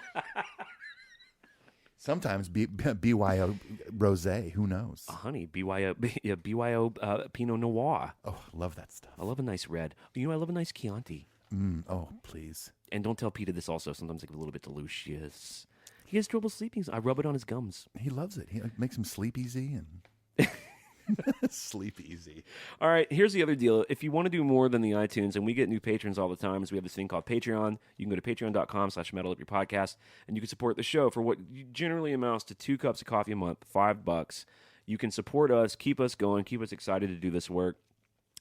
Sometimes BYO Rosé. Who knows? Honey, BYO Pinot Noir. Oh, I love that stuff. I love a nice red. I love a nice Chianti. Oh, please. And don't tell Peter this also. Sometimes I give a little bit to Lucius. He has trouble sleeping. So I rub it on his gums. He loves it. He makes him sleep easy and... Sleep easy. All right, here's the other deal. If you want to do more than the iTunes, and we get new patrons all the time, so we have this thing called Patreon. You can go to patreon.com/metalupyourpodcast, and you can support the show for what generally amounts to 2 cups of coffee a month, $5. You can support us, keep us going, keep us excited to do this work,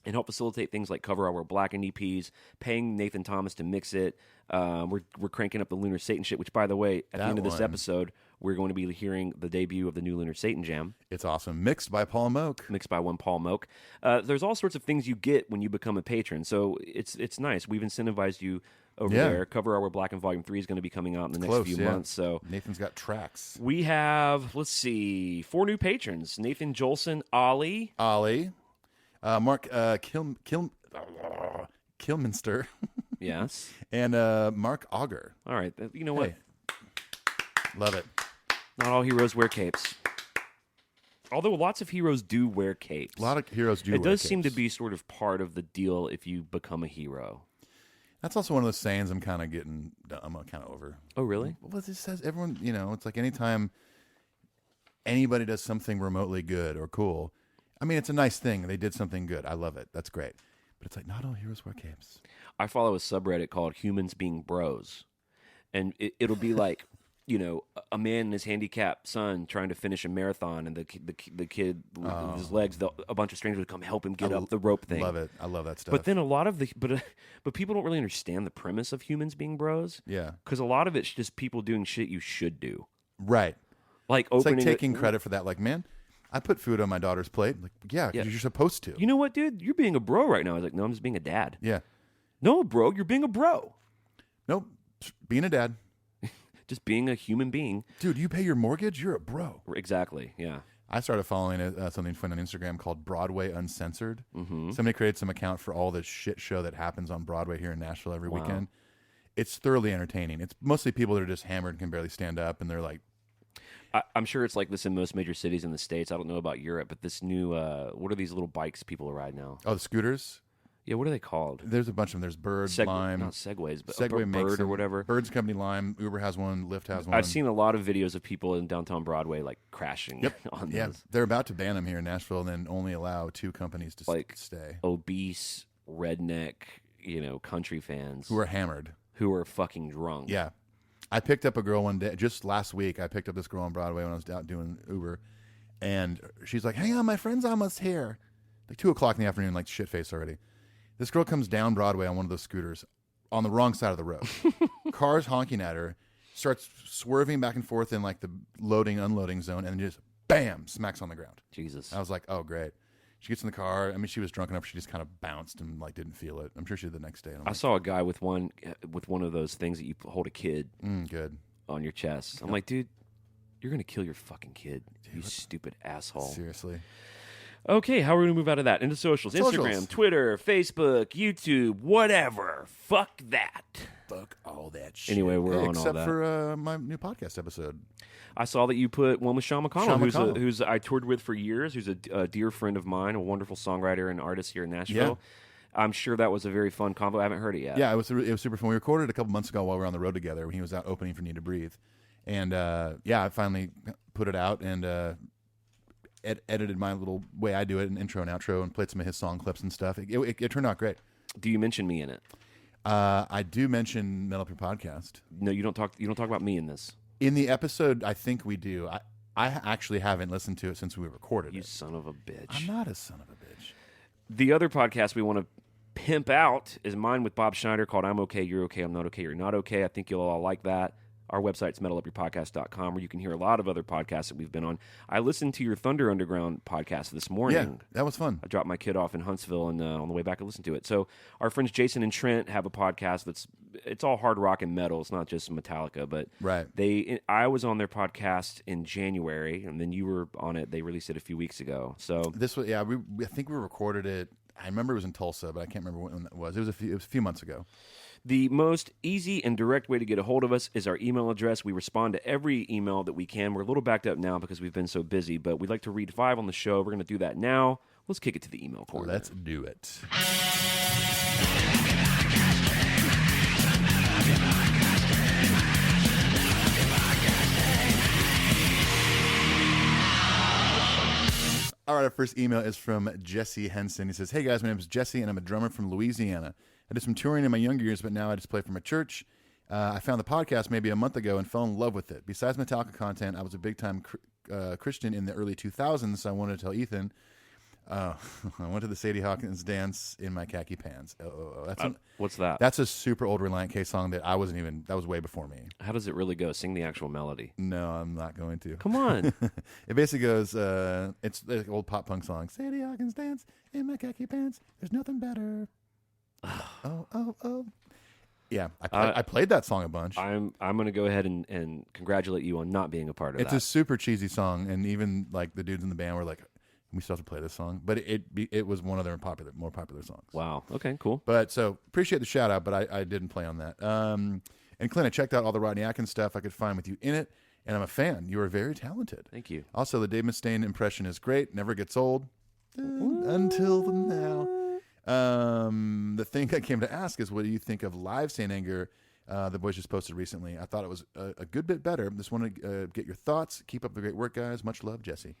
and help facilitate things like cover our Blackened EPs, paying Nathan Thomas to mix it. We're cranking up the Lunar Satan shit, which, by the way, at the end of this episode, we're going to be hearing the debut of the new Lunar Satan jam. It's awesome. Mixed by Paul Moak. Mixed by one Paul Moak. There's all sorts of things you get when you become a patron, so it's nice. We've incentivized you over there. Cover Hour Blackened Volume 3 is going to be coming out in the next few months. So Nathan's got tracks. We have, let's see, 4 new patrons. Nathan Jolson, Ollie, Mark Kilminster. Yes. And Mark Auger. All right. You know what? Hey. Love it. Not all heroes wear capes. Although lots of heroes do wear capes. A lot of heroes do wear capes. It does seem to be sort of part of the deal if you become a hero. That's also one of those sayings I'm kind of over. Oh, really? Well, it just says everyone, it's like anytime anybody does something remotely good or cool, I mean, it's a nice thing. They did something good. I love it. That's great. But it's like, not all heroes wear capes. I follow a subreddit called Humans Being Bros. And it'll be like, a man and his handicapped son trying to finish a marathon, and the kid with his legs, a bunch of strangers would come help him get up the rope thing. Love it. I love that stuff. But then a lot of but people don't really understand the premise of Humans Being Bros. Yeah. Because a lot of it's just people doing shit you should do. Right. Like it's like taking credit for that. Like, man, I put food on my daughter's plate. Like, yeah, you're supposed to. You know what, dude? You're being a bro right now. I was like, no, I'm just being a dad. Yeah. No, bro, you're being a bro. Nope. Being a dad. Just being a human being. Dude, you pay your mortgage? You're a bro. Exactly, yeah. I started following something fun on Instagram called Broadway Uncensored. Mm-hmm. Somebody created some account for all the shit show that happens on Broadway here in Nashville every weekend. It's thoroughly entertaining. It's mostly people that are just hammered and can barely stand up, and they're like... I'm sure it's like this in most major cities in the States. I don't know about Europe, but this new... what are these little bikes people ride now? Oh, the scooters? Yeah, what are they called? There's a bunch of them. There's Bird, Lime. Not Segways, but Segway Bird or whatever. Bird's company Lime. Uber has one. Lyft has one. I've seen a lot of videos of people in downtown Broadway like crashing on those. Yeah, they're about to ban them here in Nashville and then only allow 2 companies to stay. Obese, redneck, country fans. Who are hammered. Who are fucking drunk. Yeah. I picked up a girl one day, just last week, I picked up this girl on Broadway when I was out doing Uber. And she's like, hang on, my friend's almost here. Like 2 o'clock in the afternoon, like shit-faced already. This girl comes down Broadway on one of those scooters on the wrong side of the road. Cars honking at her, starts swerving back and forth in like the loading, unloading zone, and then just bam, smacks on the ground. Jesus. I was like, oh, great. She gets in the car. I mean, she was drunk enough. She just kind of bounced and like didn't feel it. I'm sure she did the next day. I saw a guy with one of those things that you hold a kid good on your chest. I'm like, dude, you're going to kill your fucking kid, you stupid asshole. Seriously. Okay, how are we going to move out of that? Into socials. Instagram, Twitter, Facebook, YouTube, whatever. Fuck that. Fuck all that shit. Anyway, we're on all that. Except for my new podcast episode. I saw that you put one with Sean McConnell, who's I toured with for years, who's a dear friend of mine, a wonderful songwriter and artist here in Nashville. Yeah. I'm sure that was a very fun convo. I haven't heard it yet. Yeah, it was super fun. We recorded it a couple months ago while we were on the road together when he was out opening for Need to Breathe. And, I finally put it out and edited my little way I do it, an intro and outro, and played some of his song clips and stuff. It turned out great. Do you mention me in it? I do mention Metal Up Your Podcast. No, you don't talk about me in this. In the episode, I think we do. I actually haven't listened to it since we recorded it. You son of a bitch. I'm not a son of a bitch. The other podcast we want to pimp out is mine with Bob Schneider called I'm Okay, You're Okay, I'm Not Okay, You're Not Okay. I think you'll all like that. Our website's metalupyourpodcast.com, where you can hear a lot of other podcasts that we've been on. I listened to your Thunder Underground podcast this morning. Yeah, that was fun. I dropped my kid off in Huntsville, and on the way back I listened to it. So our friends Jason and Trent have a podcast it's all hard rock and metal. It's not just Metallica, but right. I was on their podcast in January, and then you were on it. They released it a few weeks ago. So this was I think we recorded it. I remember it was in Tulsa, but I can't remember when that was. It was a few months ago. The most easy and direct way to get a hold of us is our email address. We respond to every email that we can. We're a little backed up now because we've been so busy, but we'd like to read 5 on the show. We're going to do that now. Let's kick it to the email corner. Let's do it. All right, our first email is from Jesse Henson. He says, hey guys, my name is Jesse, and I'm a drummer from Louisiana. I did some touring in my younger years, but now I just play for my church. I found the podcast maybe a month ago and fell in love with it. Besides Metallica content, I was a big-time Christian in the early 2000s, so I wanted to tell Ethan, I went to the Sadie Hawkins dance in my khaki pants. What's that? That's a super old Reliant K song that that was way before me. How does it really go? Sing the actual melody. No, I'm not going to. Come on. It basically goes, it's the old pop punk song. Sadie Hawkins dance in my khaki pants. There's nothing better. Oh. Yeah, I played that song a bunch. I'm going to go ahead and congratulate you on not being a part of It's that. a super cheesy song, and even like the dudes in the band were like, "We still have to play this song," but it was one of their more popular songs. Wow. Okay. Cool. But so appreciate the shout out, but I didn't play on that. And Clint, I checked out all the Rodney Atkins stuff I could find with you in it, and I'm a fan. You are very talented. Thank you. Also, the Dave Mustaine impression is great. Never gets old. Until now. The thing I came to ask is, what do you think of Live Saint Anger? The boys just posted recently. I thought it was a good bit better. Just want to get your thoughts. Keep up the great work, guys. Much love, Jesse.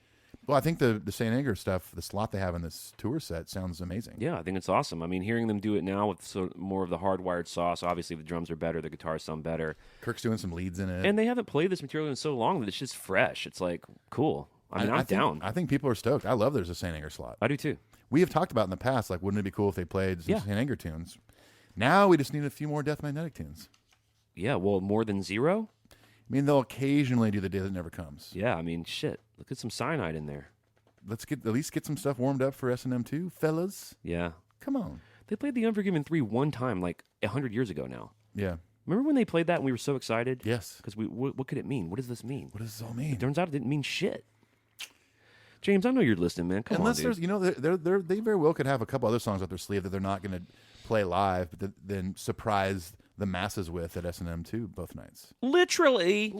Well, I think the Saint Anger stuff, the slot they have in this tour set, sounds amazing. Yeah, I think it's awesome. I mean, hearing them do it now with more of the hardwired sauce, obviously the drums are better, the guitars sound better. Kirk's doing some leads in it. And they haven't played this material in so long that it's just fresh. It's like, cool. I mean, I'm down. I think people are stoked. I love there's a Saint Anger slot. I do too. We have talked about in the past, like, wouldn't it be cool if they played some Yeah. Saint Anger tunes? Now we just need a few more Death Magnetic tunes. Yeah, well, more than zero? I mean, they'll occasionally do The Day That Never Comes. Yeah, I mean, shit. Look at some cyanide in there. Let's at least get some stuff warmed up for S&M 2, fellas. Yeah. Come on. They played The Unforgiven 3 one time, like 100 years ago now. Yeah. Remember when they played that and we were so excited? Yes. Because what could it mean? What does this mean? What does this all mean? It turns out it didn't mean shit. James, I know you're listening, man. Come Unless on, there's, dude. you know, they very well could have a couple other songs up their sleeve that they're not going to play live, but then surprise the masses with at S&M 2 both nights. Literally.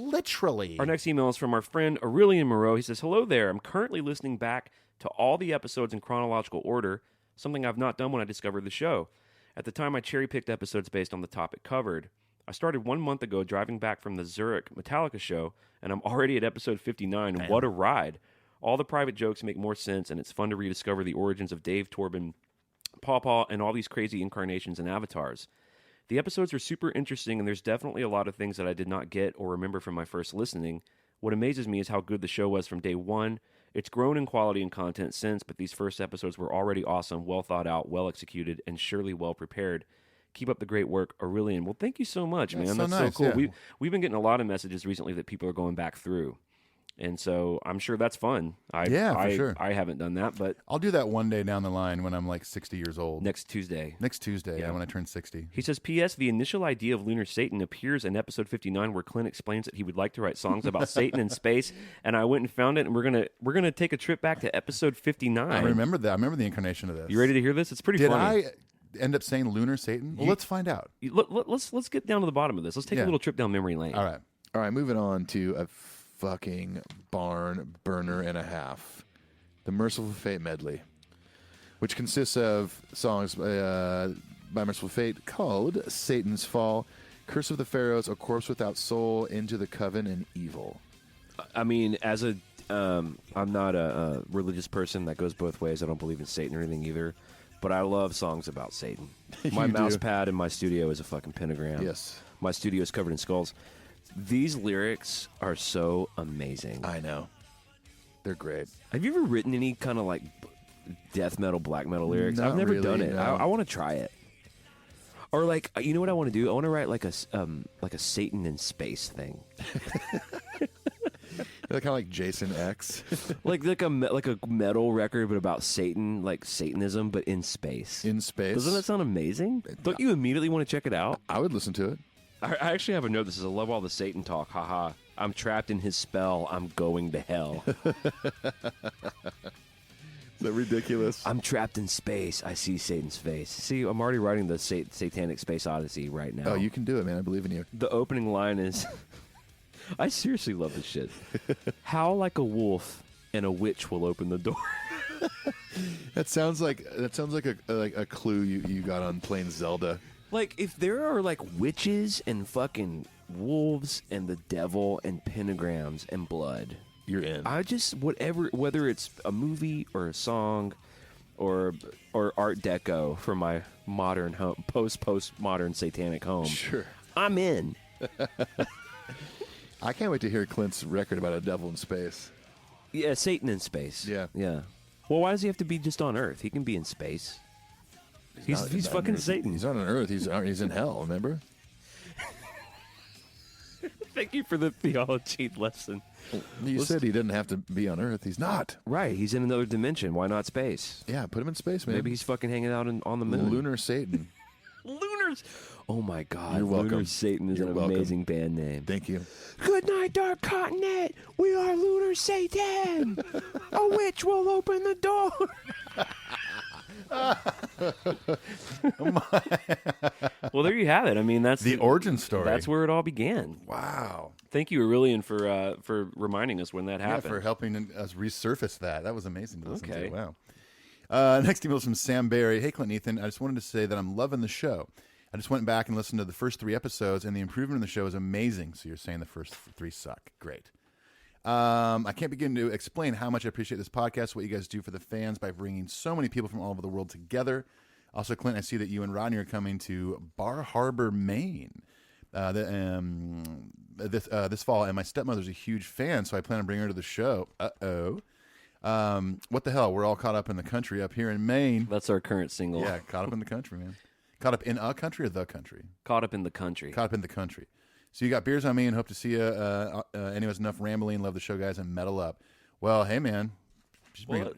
Our next email is from our friend Aurelian Moreau. He says, "Hello there. I'm currently listening back to all the episodes in chronological order, something I've not done when I discovered the show. At the time, I cherry-picked episodes based on the topic covered. I started 1 month ago driving back from the Zurich Metallica show, and I'm already at episode 59. Damn. What a ride. All the private jokes make more sense, and it's fun to rediscover the origins of Dave, Torben, Paw Paw, and all these crazy incarnations and avatars. The episodes are super interesting, and there's definitely a lot of things that I did not get or remember from my first listening. What amazes me is how good the show was from day one. It's grown in quality and content since, but these first episodes were already awesome, well thought out, well executed, and surely well prepared. Keep up the great work, Aurelian." Well, thank you so much, man. That's nice, so cool. yeah. We've been getting a lot of messages recently that people are going back through. And so I'm sure that's fun. For sure. I haven't done that, but I'll do that one day down the line when I'm like 60 years old. next Tuesday. Yeah, when I turn 60. He says, "P.S. The initial idea of Lunar Satan appears in episode 59, where Clint explains that he would like to write songs about Satan and space. And I went and found it, and we're gonna take a trip back to episode 59. I remember that. I remember the incarnation of this. You ready to hear this? It's pretty Did funny. I end up saying Lunar Satan? Well, let's find out. Let's get down to the bottom of this. Let's take a little trip down memory lane. All right. Moving on to a fucking barn burner and a half. The Merciful Fate medley, which consists of songs by Merciful Fate called Satan's Fall, Curse of the Pharaohs, A Corpse Without Soul, Into the Coven, and Evil. I mean, as a I'm not a religious person. That goes both ways. I don't believe in Satan or anything either. But I love songs about Satan. My mouse pad in my studio is a fucking pentagram. Yes. My studio is covered in skulls. These lyrics are so amazing. I know. They're great. Have you ever written any kind of like death metal, black metal lyrics? Not I've never really, done it. no. I want to try it. Or like, you know what I want to do? I want to write like a Satan in space thing. They're kind of like Jason X. like a metal record, but about Satan, like Satanism, but in space. In space. Doesn't that sound amazing? Don't you immediately want to check it out? I would listen to it. I actually have a note that says, "I love all the Satan talk. Haha. I'm trapped in his spell. I'm going to hell." Is that ridiculous? I'm trapped in space. I see Satan's face. See, I'm already writing the Satanic Space Odyssey right now. Oh, you can do it, man. I believe in you. The opening line is, I seriously love this shit. "Howl like a wolf, and a witch will open the door." That sounds like a clue you got on playing Zelda. Like, if there are, like, witches and fucking wolves and the devil and pentagrams and blood, You're in. I just, whether it's a movie or a song or Art Deco for my modern home, post-modern satanic home, Sure. I'm in. I can't wait to hear Clint's record about a devil in space. Yeah, Satan in space. Yeah. Yeah. Well, why does he have to be just on Earth? He can be in space. He's fucking Satan. He's not on Earth. He's in hell, remember? Thank you for the theology lesson. You said he didn't have to be on Earth. He's not. Right, he's in another dimension. Why not space? Yeah, put him in space, man. Maybe he's fucking hanging out on the moon. Lunar Satan. Lunars. Oh my God, You're welcome. Lunar Satan is You're an welcome. amazing band name. Thank you. Good night, Dark Continent. We are Lunar Satan. A witch will open the door. Well, there you have it. I mean, that's The origin story. That's where it all began. Wow. Thank you, Aurelian, for reminding us when that Yeah, happened. for helping us resurface that. That was amazing to listen Okay. to. Wow. Next email is from Sam Barry. Hey, Clint and Ethan. I just wanted to say that I'm loving the show. I just went back and listened to the first 3 episodes, and the improvement in the show is amazing. So you're saying the first 3 suck. Great. I can't begin to explain how much I appreciate this podcast, what you guys do for the fans by bringing so many people from all over the world together. Also, Clint, I see that you and Rodney are coming to Bar Harbor, Maine this fall, and my stepmother's a huge fan, so I plan on bringing her to the show. Uh-oh. What the hell? We're all caught up in the country up here in Maine. That's our current single. Yeah, caught up in the country, man. Caught up in a country or the country? Caught up in the country. Caught up in the country. So you got beers on me and hope to see you. Anyways, enough rambling. Love the show, guys, and metal up. Well, hey, man.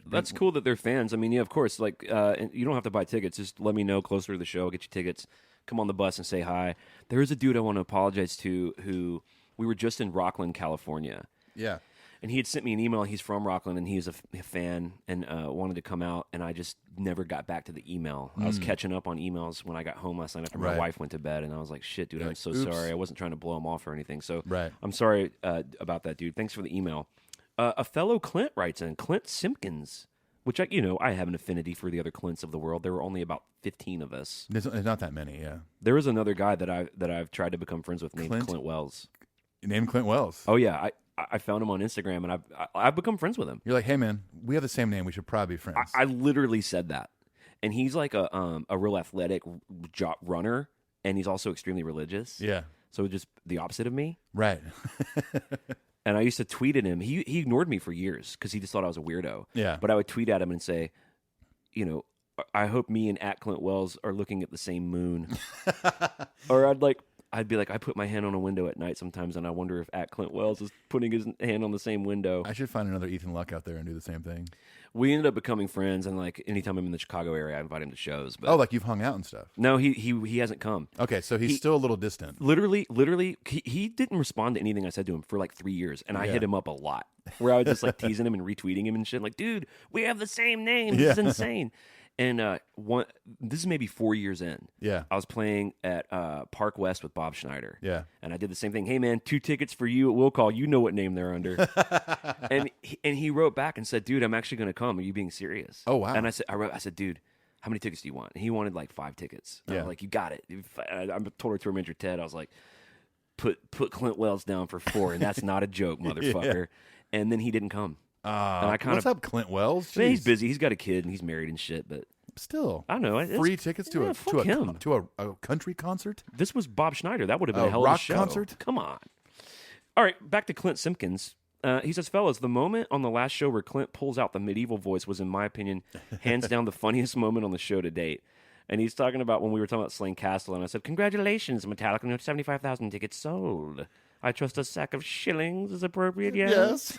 That's cool that they're fans. I mean, yeah, of course. Like, and you don't have to buy tickets. Just let me know closer to the show. I'll get you tickets. Come on the bus and say hi. There is a dude I want to apologize to who we were just in Rockland, California. Yeah. And he had sent me an email. He's from Rockland, and he's a fan and wanted to come out, and I just never got back to the email. I was catching up on emails when I got home last night after my wife went to bed, and I was like, shit, dude, I'm so sorry. I wasn't trying to blow him off or anything. So I'm sorry about that, dude. Thanks for the email. A fellow Clint writes in, Clint Simpkins, which I have an affinity for the other Clints of the world. There were only about 15 of us. There's not that many, yeah. There is another guy that I've tried to become friends with named Clint Wells. You named Clint Wells? Oh, yeah. I found him on Instagram, and I've become friends with him. You're like, hey, man, we have the same name. We should probably be friends. I literally said that. And he's like a real athletic runner, and he's also extremely religious. Yeah. So just the opposite of me. Right. And I used to tweet at him. He ignored me for years because he just thought I was a weirdo. Yeah. But I would tweet at him and say, I hope me and @ Clint Wells are looking at the same moon. Or I'd be like, I put my hand on a window at night sometimes, and I wonder if @ Clint Wells is putting his hand on the same window. I should find another Ethan Luck out there and do the same thing. We ended up becoming friends, and like anytime I'm in the Chicago area, I invite him to shows. But like you've hung out and stuff. No, he hasn't come. Okay, so he's still a little distant. Literally, he didn't respond to anything I said to him for like 3 years, and I hit him up a lot. Where I was just like teasing him and retweeting him and shit. Like, dude, we have the same name. This is insane. And this is maybe 4 years in. Yeah. I was playing at Park West with Bob Schneider. Yeah. And I did the same thing. Hey, man, 2 tickets for you at Will Call. You know what name they're under. and he wrote back and said, dude, I'm actually going to come. Are you being serious? Oh, wow. And I said, dude, how many tickets do you want? And he wanted like 5 tickets. And I was like, you got it. I told her to manager Ted. I was like, put Clint Wells down for 4, and that's not a joke, motherfucker. And then he didn't come. And I what's up, Clint Wells? Man, he's busy. He's got a kid and he's married and shit. But still, I don't know. Free tickets to a country concert. This was Bob Schneider. That would have been a hell of a show. Concert. Come on. All right, back to Clint Simpkins. He says, fellas, the moment on the last show where Clint pulls out the medieval voice was, in my opinion, hands down the funniest moment on the show to date. And he's talking about when we were talking about Slane Castle, and I said, congratulations, Metallica, 75,000 tickets sold. I trust a sack of shillings is appropriate, yes?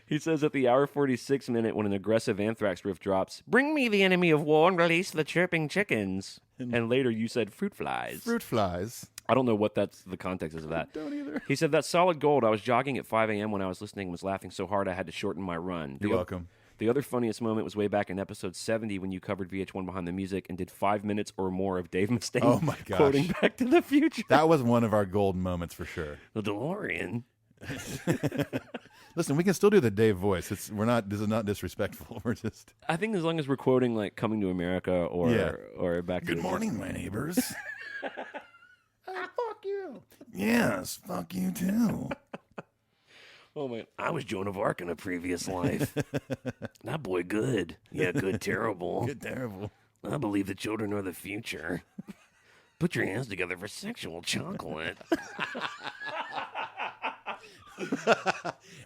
He says at the hour 46 minute when an aggressive Anthrax riff drops, bring me the enemy of war and release the chirping chickens. And later you said fruit flies. Fruit flies. I don't know what the context is of that. Don't either. He said, that's solid gold. I was jogging at 5 a.m. when I was listening and was laughing so hard I had to shorten my run. You're welcome. The other funniest moment was way back in episode 70 when you covered VH1 Behind the Music and did 5 minutes or more of Dave Mustaine Oh my gosh. quoting Back to the Future. That was one of our golden moments for sure. The DeLorean. Listen, we can still do the Dave voice. This is not disrespectful. We're just. I think as long as we're quoting like Coming to America or Back to Good the morning, my neighbors. Fuck you. Yes, fuck you too. Oh man, I was Joan of Arc in a previous life. That boy good. Yeah, good terrible. Good terrible. I believe the children are the future. Put your hands together for sexual chocolate.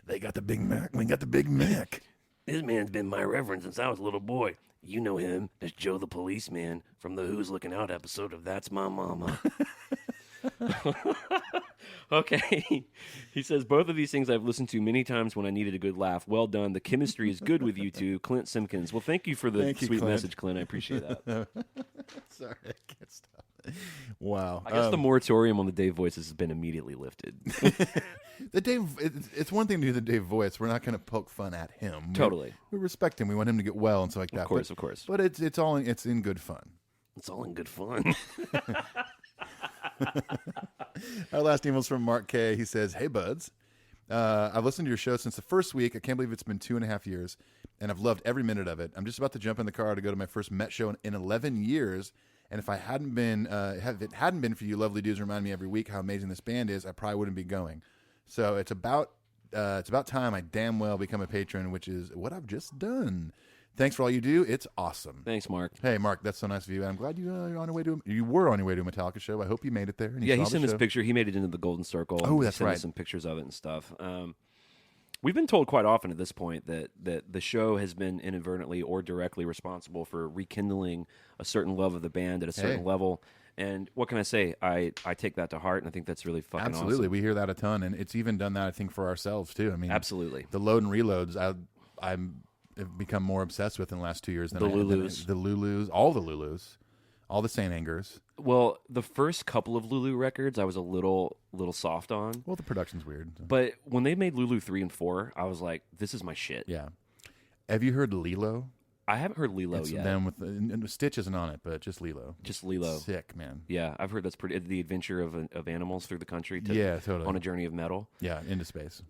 They got the Big Mac. We got the Big Mac. This man's been my reverend since I was a little boy. You know him as Joe the Policeman from the Who's Looking Out episode of That's My Mama. Okay. He says, both of these things I've listened to many times when I needed a good laugh. Well done. The chemistry is good with you two. Clint Simpkins. Well, thank you for the sweet message, Clint. I appreciate that. Sorry, I can't stop. Wow. I guess the moratorium on the Dave voices has been immediately lifted. The Dave, it's one thing to do the Dave voice. We're not going to poke fun at him. Totally. We respect him. We want him to get well and stuff like that. Of course. But it's in good fun. It's all in good fun. Our last email's from Mark K. He says, "Hey buds, I've listened to your show since the first week. I can't believe it's been 2.5 years, and I've loved every minute of it. I'm just about to jump in the car to go to my first Met show in 11 years. And if I hadn't been, if it hadn't been for you lovely dudes remind me every week how amazing this band is, I probably wouldn't be going. So it's about time I damn well become a patron, which is what I've just done. Thanks for all you do. It's awesome." Thanks, Mark. Hey, Mark, that's so nice of you. I'm glad you were on your way to a Metallica show. I hope you made it there. And Yeah, he sent us a picture. He made it into the Golden Circle. Oh, that's he sent right. us some pictures of it and stuff. We've been told quite often at this point that the show has been inadvertently or directly responsible for rekindling a certain love of the band at a certain level. And what can I say? I take that to heart, and I think that's really fucking Absolutely. awesome. We hear that a ton, and it's even done that, I think, for ourselves, too. I mean, Absolutely. The load and reloads, I've become more obsessed with in the last 2 years than The I have. Lulus. The Lulus, all the Lulus, all the Saint Angers. Well, the first couple of Lulu records, I was a little soft on. Well, the production's weird. So. But when they made Lulu 3 and 4, I was like, this is my shit. Yeah. Have you heard Lilo? I haven't heard Lilo It's yet. them with and Stitch isn't on it, but just Lilo. Just Lilo. Sick, man. Yeah, I've heard that's pretty. The adventure of animals through the country. Yeah, totally. On a journey of metal. Yeah, into space.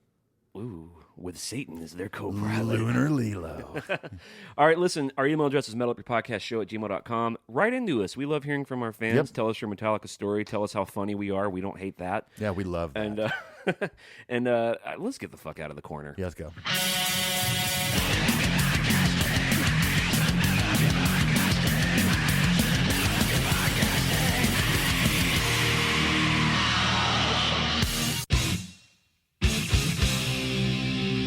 Ooh, with Satan as their co-pilot. Lunar Lilo. All right, listen, our email address is metalupyourpodcastshow@gmail.com. Write into us. We love hearing from our fans. Yep. Tell us your Metallica story. Tell us how funny we are. We don't hate that. Yeah, we love that. And let's get the fuck out of the corner. Yeah, let's go.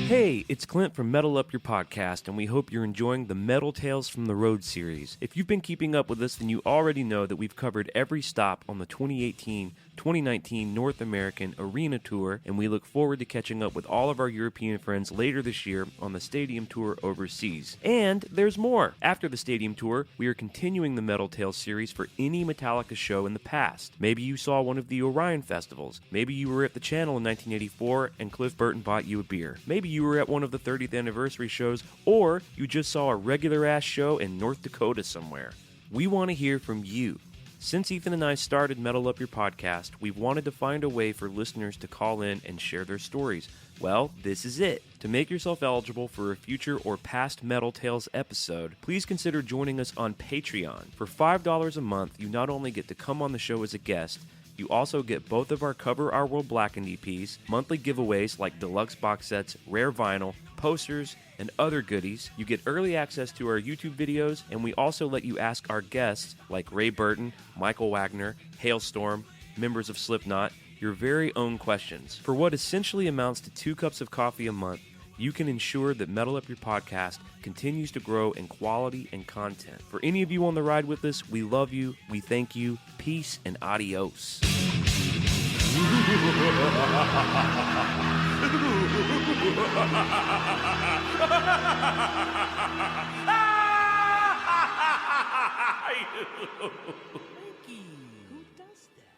Hey, it's Clint from Metal Up Your Podcast, and we hope you're enjoying the Metal Tales from the Road series. If you've been keeping up with us, then you already know that we've covered every stop on the 2018-2019 North American Arena Tour, and we look forward to catching up with all of our European friends later this year on the Stadium Tour overseas. And there's more! After the Stadium Tour, we are continuing the Metal Tales series for any Metallica show in the past. Maybe you saw one of the Orion festivals. Maybe you were at the Channel in 1984 and Cliff Burton bought you a beer. Maybe you were at one of the 30th anniversary shows, or you just saw a regular-ass show in North Dakota somewhere. We want to hear from you. Since Ethan and I started Metal Up Your Podcast, we've wanted to find a way for listeners to call in and share their stories. Well, this is it. To make yourself eligible for a future or past Metal Tales episode, please consider joining us on Patreon. For $5 a month, you not only get to come on the show as a guest, you also get both of our Cover Our World Blackened EPs, monthly giveaways like deluxe box sets, rare vinyl, posters, and other goodies. You get early access to our YouTube videos, and we also let you ask our guests, like Ray Burton, Michael Wagner, Hailstorm, members of Slipknot, your very own questions. For what essentially amounts to 2 cups of coffee a month, you can ensure that Metal Up Your Podcast continues to grow in quality and content. For any of you on the ride with us, we love you, we thank you, peace and adios.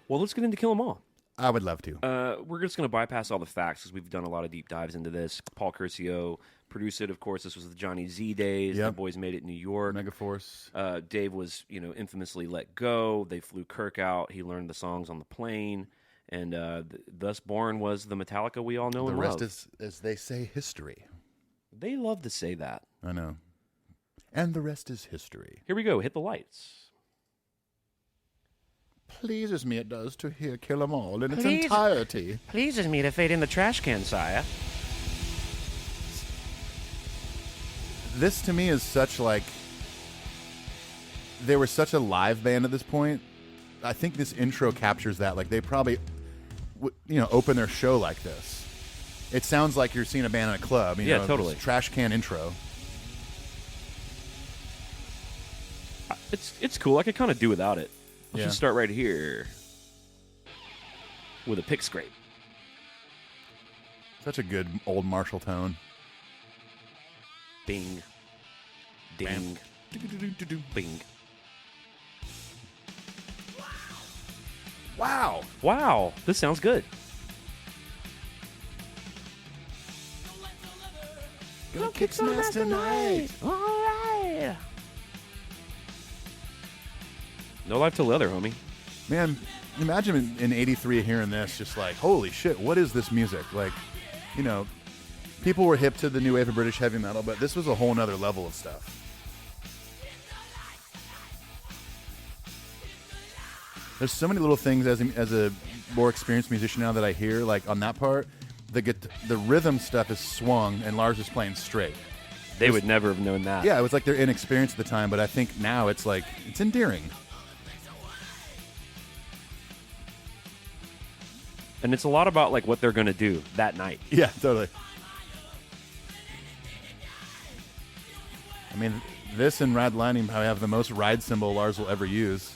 Well, let's get into Kill 'Em All. I would love to. We're just going to bypass all the facts because we've done a lot of deep dives into this. Paul Curcio produced it. Of course, this was the Johnny Z days. Yep. The boys made it in New York. Megaforce. Dave was, infamously let go. They flew Kirk out. He learned the songs on the plane. And thus born was the Metallica we all know and love. The rest is, as they say, history. They love to say that. I know. And the rest is history. Here we go. Hit the lights. Pleases me it does to hear Kill 'Em All in its entirety. Pleases me to fade in the trash can, sire. This to me is such like... They were such a live band at this point. I think this intro captures that. Like they probably, open their show like this. It sounds like you're seeing a band in a club. You know, totally. This trash can intro. It's cool. I could kind of do without it. Let's Yeah. just start right here with a pick scrape. Such a good old Marshall tone. Bing. Ding. Bing. Wow. Wow. This sounds good. Gonna kick some ass tonight. All right. No Life to Leather, homie. Man, imagine in 83 hearing this, just like, holy shit, what is this music? Like, you know, people were hip to the new wave of British heavy metal, but this was a whole nother level of stuff. There's so many little things as a more experienced musician now that I hear, like on that part, the rhythm stuff is swung and Lars is playing straight. They would never have known that. Yeah, it was like they're inexperienced at the time, but I think now it's like, it's endearing. And it's a lot about like what they're going to do that night. Yeah, totally. I mean, this and Ride Lightning probably have the most ride cymbal Lars will ever use.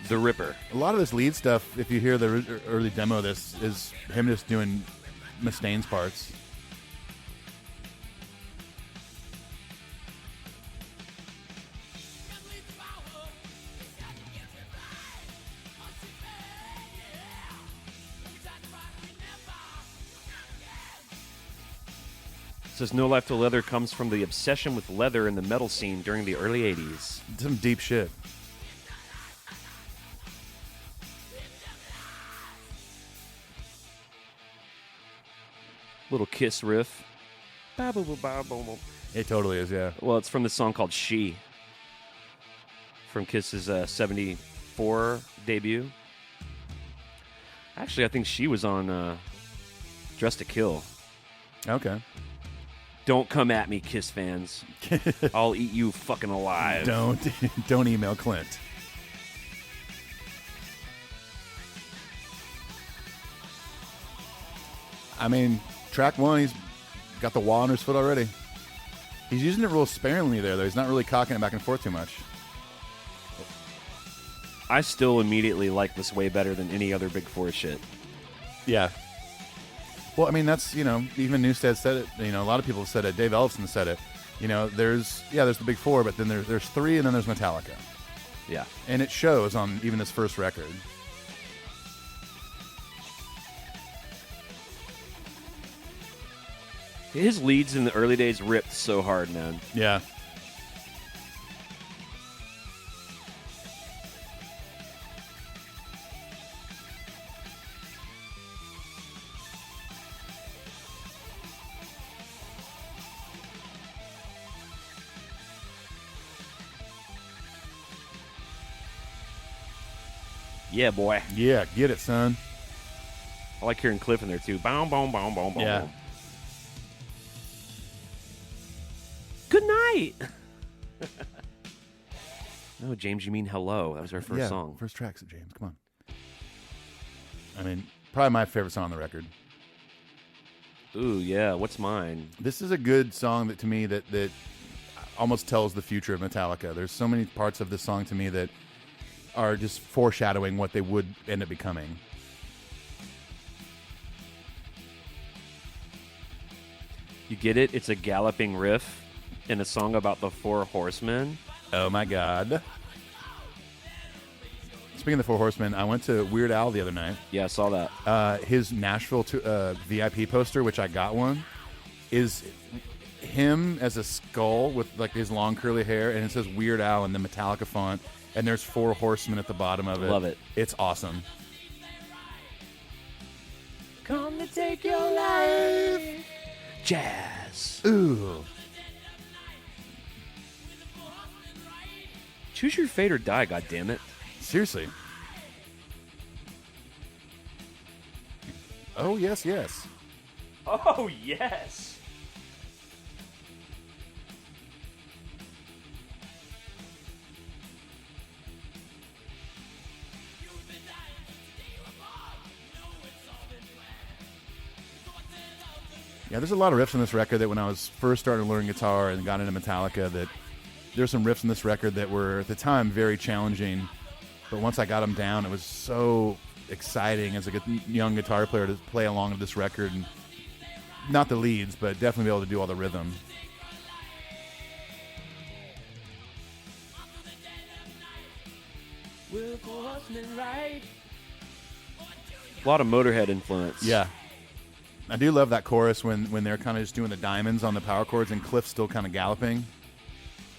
The Ripper. A lot of this lead stuff, if you hear the early demo of this, is him just doing Mustaine's parts. Says No Life to Leather comes from the obsession with leather in the metal scene during the early 80s. Some deep shit. Little Kiss riff. It totally is, yeah. Well, it's from the song called She. From Kiss's 74 debut. Actually, I think She was on Dressed to Kill. Okay. Don't come at me, Kiss fans. I'll eat you fucking alive. Don't email Clint. I mean, track one, he's got the wah on his foot already. He's using it real sparingly there, though. He's not really cocking it back and forth too much. I still immediately like this way better than any other Big Four shit. Yeah. Well, I mean, that's, you know, even Newstead said it. You know, a lot of people have said it. Dave Ellefson said it. You know, there's the Big Four, but then there's three, and then there's Metallica. Yeah. And it shows on even this first record. His leads in the early days ripped so hard, man. Yeah. Yeah, boy. Yeah, get it, son. I like hearing Cliff in there, too. Boom, boom, boom, boom, boom. Yeah. Good night. No, James, you mean hello. That was our first song. First track, James. Come on. I mean, probably my favorite song on the record. Ooh, yeah. What's mine? This is a good song that to me that almost tells the future of Metallica. There's so many parts of this song to me that are just foreshadowing what they would end up becoming. You get it? It's a galloping riff in a song about the Four Horsemen. Oh, my God. Speaking of the Four Horsemen, I went to Weird Al the other night. Yeah, I saw that. His Nashville VIP poster, which I got one, is him as a skull with like his long curly hair, and it says Weird Al in the Metallica font, and there's Four Horsemen at the bottom of it. Love it. It's awesome. Come to take your life. Jazz. Ooh. Choose your fate or die, goddammit. Seriously. Oh, yes, yes. Oh, yes. Yeah, there's a lot of riffs on this record that when I was first starting to learn guitar and got into Metallica, that there's some riffs on this record that were at the time very challenging, but once I got them down, it was so exciting as a young guitar player to play along with this record, and not the leads, but definitely be able to do all the rhythm. A lot of Motorhead influence. Yeah. I do love that chorus when they're kind of just doing the diamonds on the power chords and Cliff's still kind of galloping.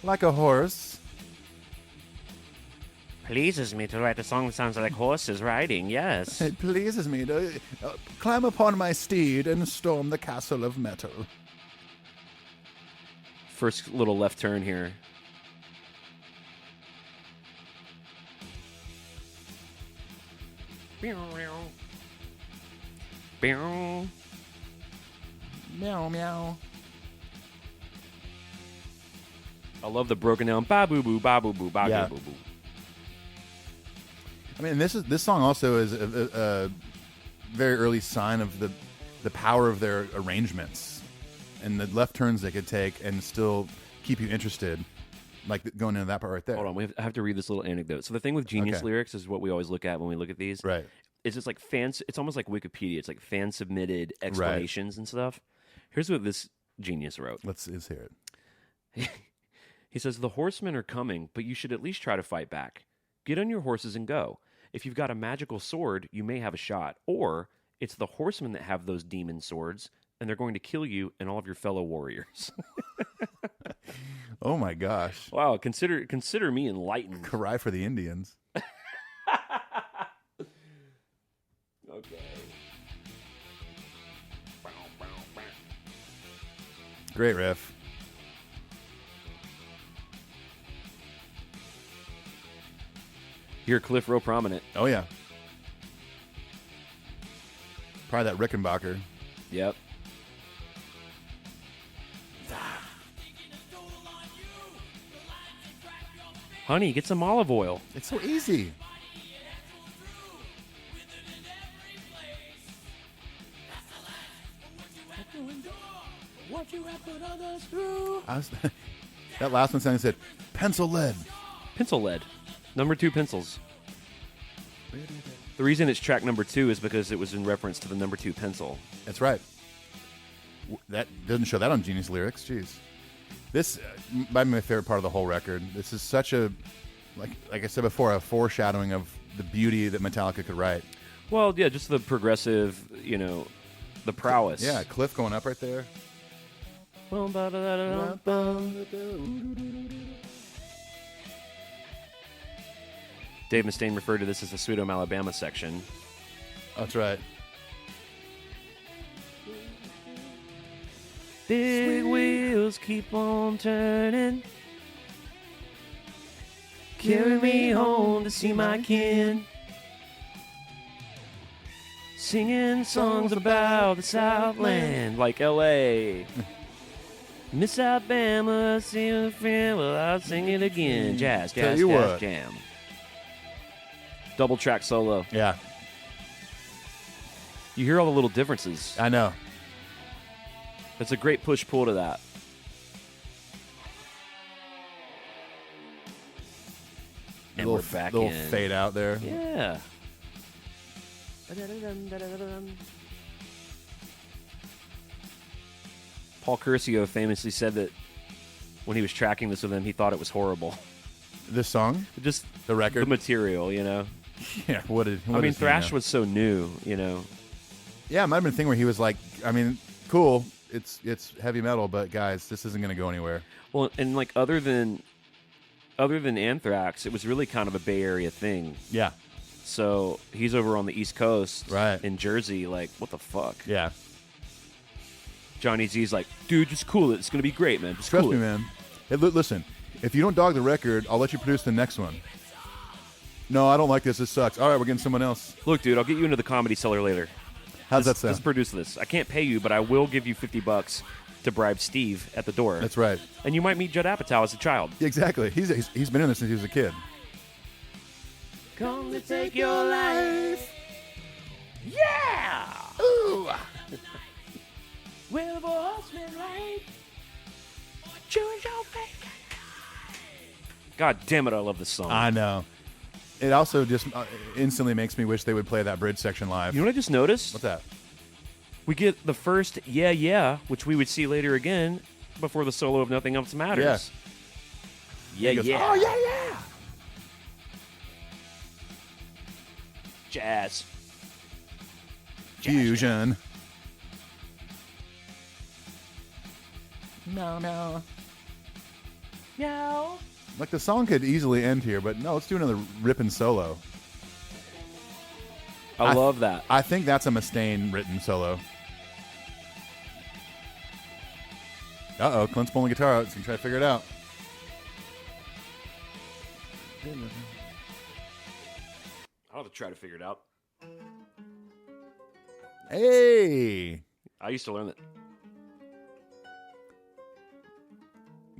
Like a horse. Pleases me to write a song that sounds like horses riding, yes. It pleases me to climb upon my steed and storm the castle of metal. First little left turn here. Meow, meow. I love the broken down ba boo boo ba boo boo ba Yeah. boo boo. I mean, this song also is a very early sign of the power of their arrangements and the left turns they could take and still keep you interested, like going into that part right there. Hold on, I have to read this little anecdote. So the thing with Genius Okay. lyrics is what we always look at when we look at these. Right. It's just like fans. It's almost like Wikipedia. It's like fan submitted explanations and stuff. Here's what this genius wrote. Let's hear it. He says, "The horsemen are coming, but you should at least try to fight back. Get on your horses and go. If you've got a magical sword, you may have a shot. Or it's the horsemen that have those demon swords, and they're going to kill you and all of your fellow warriors." Oh my gosh. Wow, consider me enlightened. Hurrah for the Indians. Okay. Great riff. Here, Cliff, real prominent. Oh yeah. Probably that Rickenbacker. Yep. Honey, get some olive oil. It's so easy. That last one said pencil lead. Pencil lead. Number 2 pencils. The reason it's track number 2 is because it was in reference to the number 2 pencil. That's right. That doesn't show that on Genius Lyrics. Jeez. This might be my favorite part of the whole record. This is such a, like I said before, a foreshadowing of the beauty that Metallica could write. Well, yeah, just the progressive, the prowess. Yeah, Cliff going up right there. Dave Mustaine referred to this as the Sweet Home Alabama section. That's right. Big wheels keep on turning. Carry me home to see my kin. Singing songs about the Southland, like L.A. Miss Alabama, see a friend, well, I'll sing it again. Jazz, Tell jazz, you jazz, what. jam. Double track solo. Yeah, You hear all the little differences. I know. It's a great push-pull to that. And we're back little in. fade out there. Yeah. Paul Curcio famously said that when he was tracking this with him, he thought it was horrible. This song, Just the record. the material, Yeah, what did? I mean, thrash was so new, Yeah, it might have been a thing where he was like, I mean, cool, it's heavy metal, but guys, this isn't going to go anywhere. Well, and like other than Anthrax, it was really kind of a Bay Area thing. Yeah, So he's over on the East Coast, Right. in Jersey. Like, what the fuck? yeah. Johnny Z's like, dude, just cool it. It's gonna be great, man. Just Trust cool me, it. man. Hey, listen, if you don't dog the record, I'll let you produce the next one. No, I don't like this. This sucks. All right, we're getting someone else. Look, dude, I'll get you into the Comedy Cellar later. How's that sound? Let's produce this. I can't pay you, but I will give you $50 to bribe Steve at the door. That's right. And you might meet Judd Apatow as a child. Exactly. He's been in this since he was a kid. Come to take your life. Yeah! Ooh. Will the horseman ride? Choose your fate. God damn it, I love this song. I know. It also just instantly makes me wish they would play that bridge section live. You know what I just noticed? What's that? We get the first yeah, yeah, which we would see later again before the solo of Nothing Else Matters. Yeah, He goes, yeah. Oh, yeah, yeah. Jazz. Fusion. No, no. No. Like, the song could easily end here, but no, let's do another ripping solo. I love that. I think that's a Mustaine written solo. Uh-oh, Clint's pulling the guitar out, so you can try to figure it out. I'll have to try to figure it out. Hey! I used to learn that.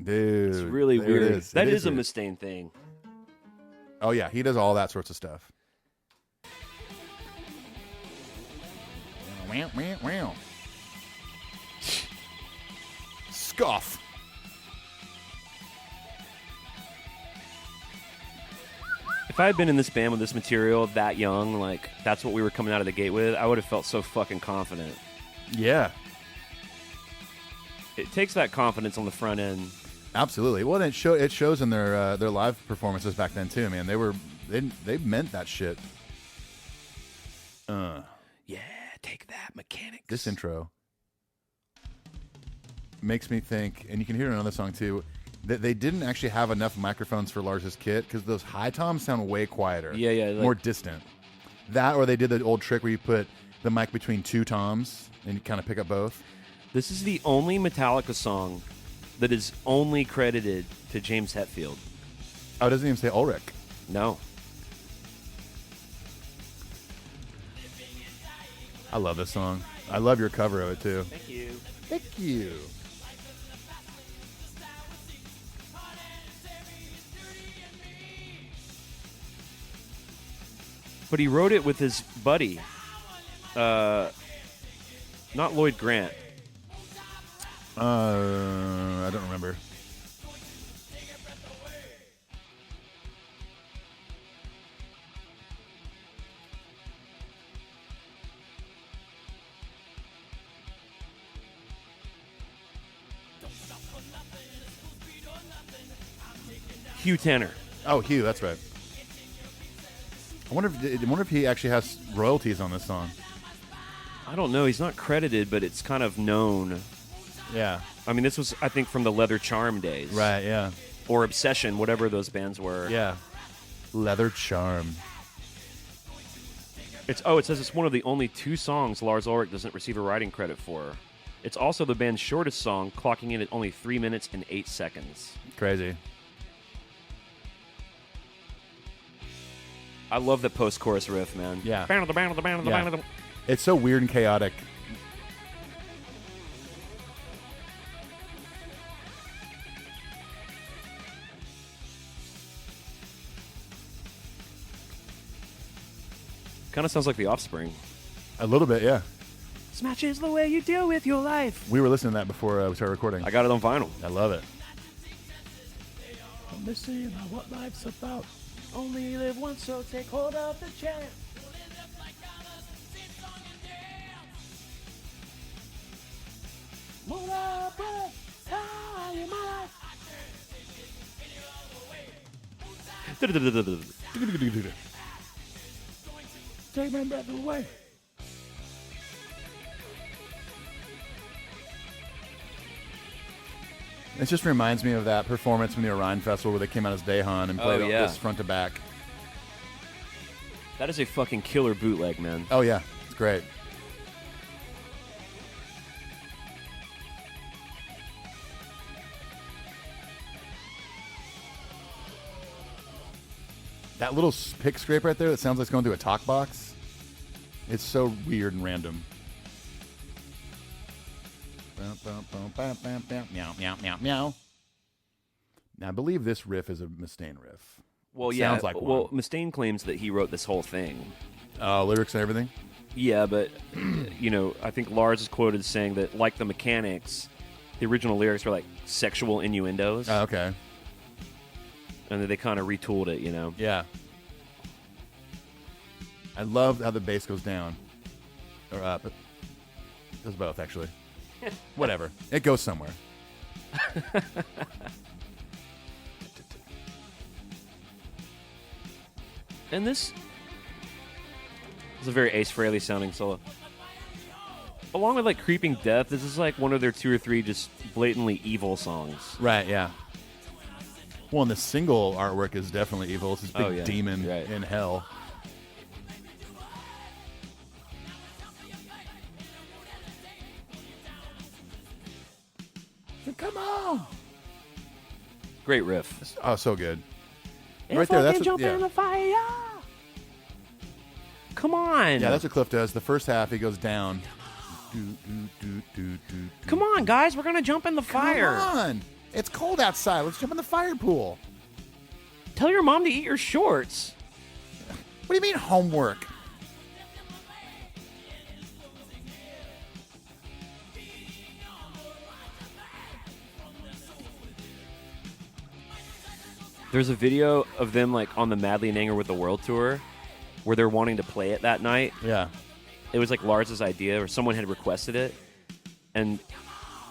Dude. It's really there it weird. is. That It is a weird. Mustaine thing. Oh, yeah, he does all that sorts of stuff. Wow, wow, wow. Scoff. If I had been in this band with this material that young, like, that's what we were coming out of the gate with, I would have felt so fucking confident. Yeah. It takes that confidence on the front end. Absolutely. Well, it shows in their live performances back then too, man. They meant that shit. Yeah, take that, mechanics. This intro makes me think, and you can hear it in another song too, that they didn't actually have enough microphones for Lars's kit because those high toms sound way quieter. Yeah, yeah, like- more distant. That, or they did the old trick where you put the mic between two toms and you kind of pick up both. This is the only Metallica song that is only credited to James Hetfield. Oh, it doesn't even say Ulrich. No. I love this song. I love your cover of it too. Thank you. Thank you. But he wrote it with his buddy. Not Lloyd Grant. I don't remember. Hugh Tanner. Oh, Hugh, that's right. I wonder if he actually has royalties on this song. I don't know. He's not credited, but it's kind of known. Yeah. I mean, this was, I think, from the Leather Charm days. Right, yeah. Or Obsession, whatever those bands were. Yeah. Leather Charm. It says it's one of the only 2 songs Lars Ulrich doesn't receive a writing credit for. It's also the band's shortest song, clocking in at only 3 minutes and 8 seconds. Crazy. I love the post-chorus riff, man. Yeah. Yeah. It's so weird and chaotic. Kind of sounds like The Offspring. A little bit, yeah. Smash is the way you deal with your life. We were listening to that before we started recording. I got it on vinyl. I love it. I'm missing what life's about. Only live once, so take hold of the chance. Move up, in my life. Take my breath away. It just reminds me of that performance from the Orion Festival where they came out as Dahan and played this front to back. That is a fucking killer bootleg, man. Oh, yeah. It's great. That little pick scrape right there that sounds like it's going through a talk box. It's so weird and random. Meow, meow, meow, meow. Now, I believe this riff is a Mustaine riff. Well, It yeah. sounds like well, one. Mustaine claims that he wrote this whole thing. Lyrics and everything? Yeah, but I think Lars is quoted saying that, like the Mechanics, the original lyrics were like sexual innuendos. Oh, okay. And then they kind of retooled it, Yeah. I love how the bass goes down. Or up. It does both, actually. Whatever. It goes somewhere. And this is a very Ace Frehley sounding solo. Along with like Creeping Death, this is like one of their 2 or 3 just blatantly evil songs. Right, yeah. Well, and the single artwork is definitely evil. It's this big demon in hell. Come on! Great riff. Oh, so good. Right there, that's jump in the fire. Come on. Yeah, that's what Cliff does. The first half, he goes down. Come on, guys. We're going to jump in the fire. Come on. It's cold outside. Let's jump in the fire pool. Tell your mom to eat your shorts. What do you mean homework? There's a video of them like on the Madly in Anger with the World Tour where they're wanting to play it that night. Yeah. It was like Lars's idea or someone had requested it. And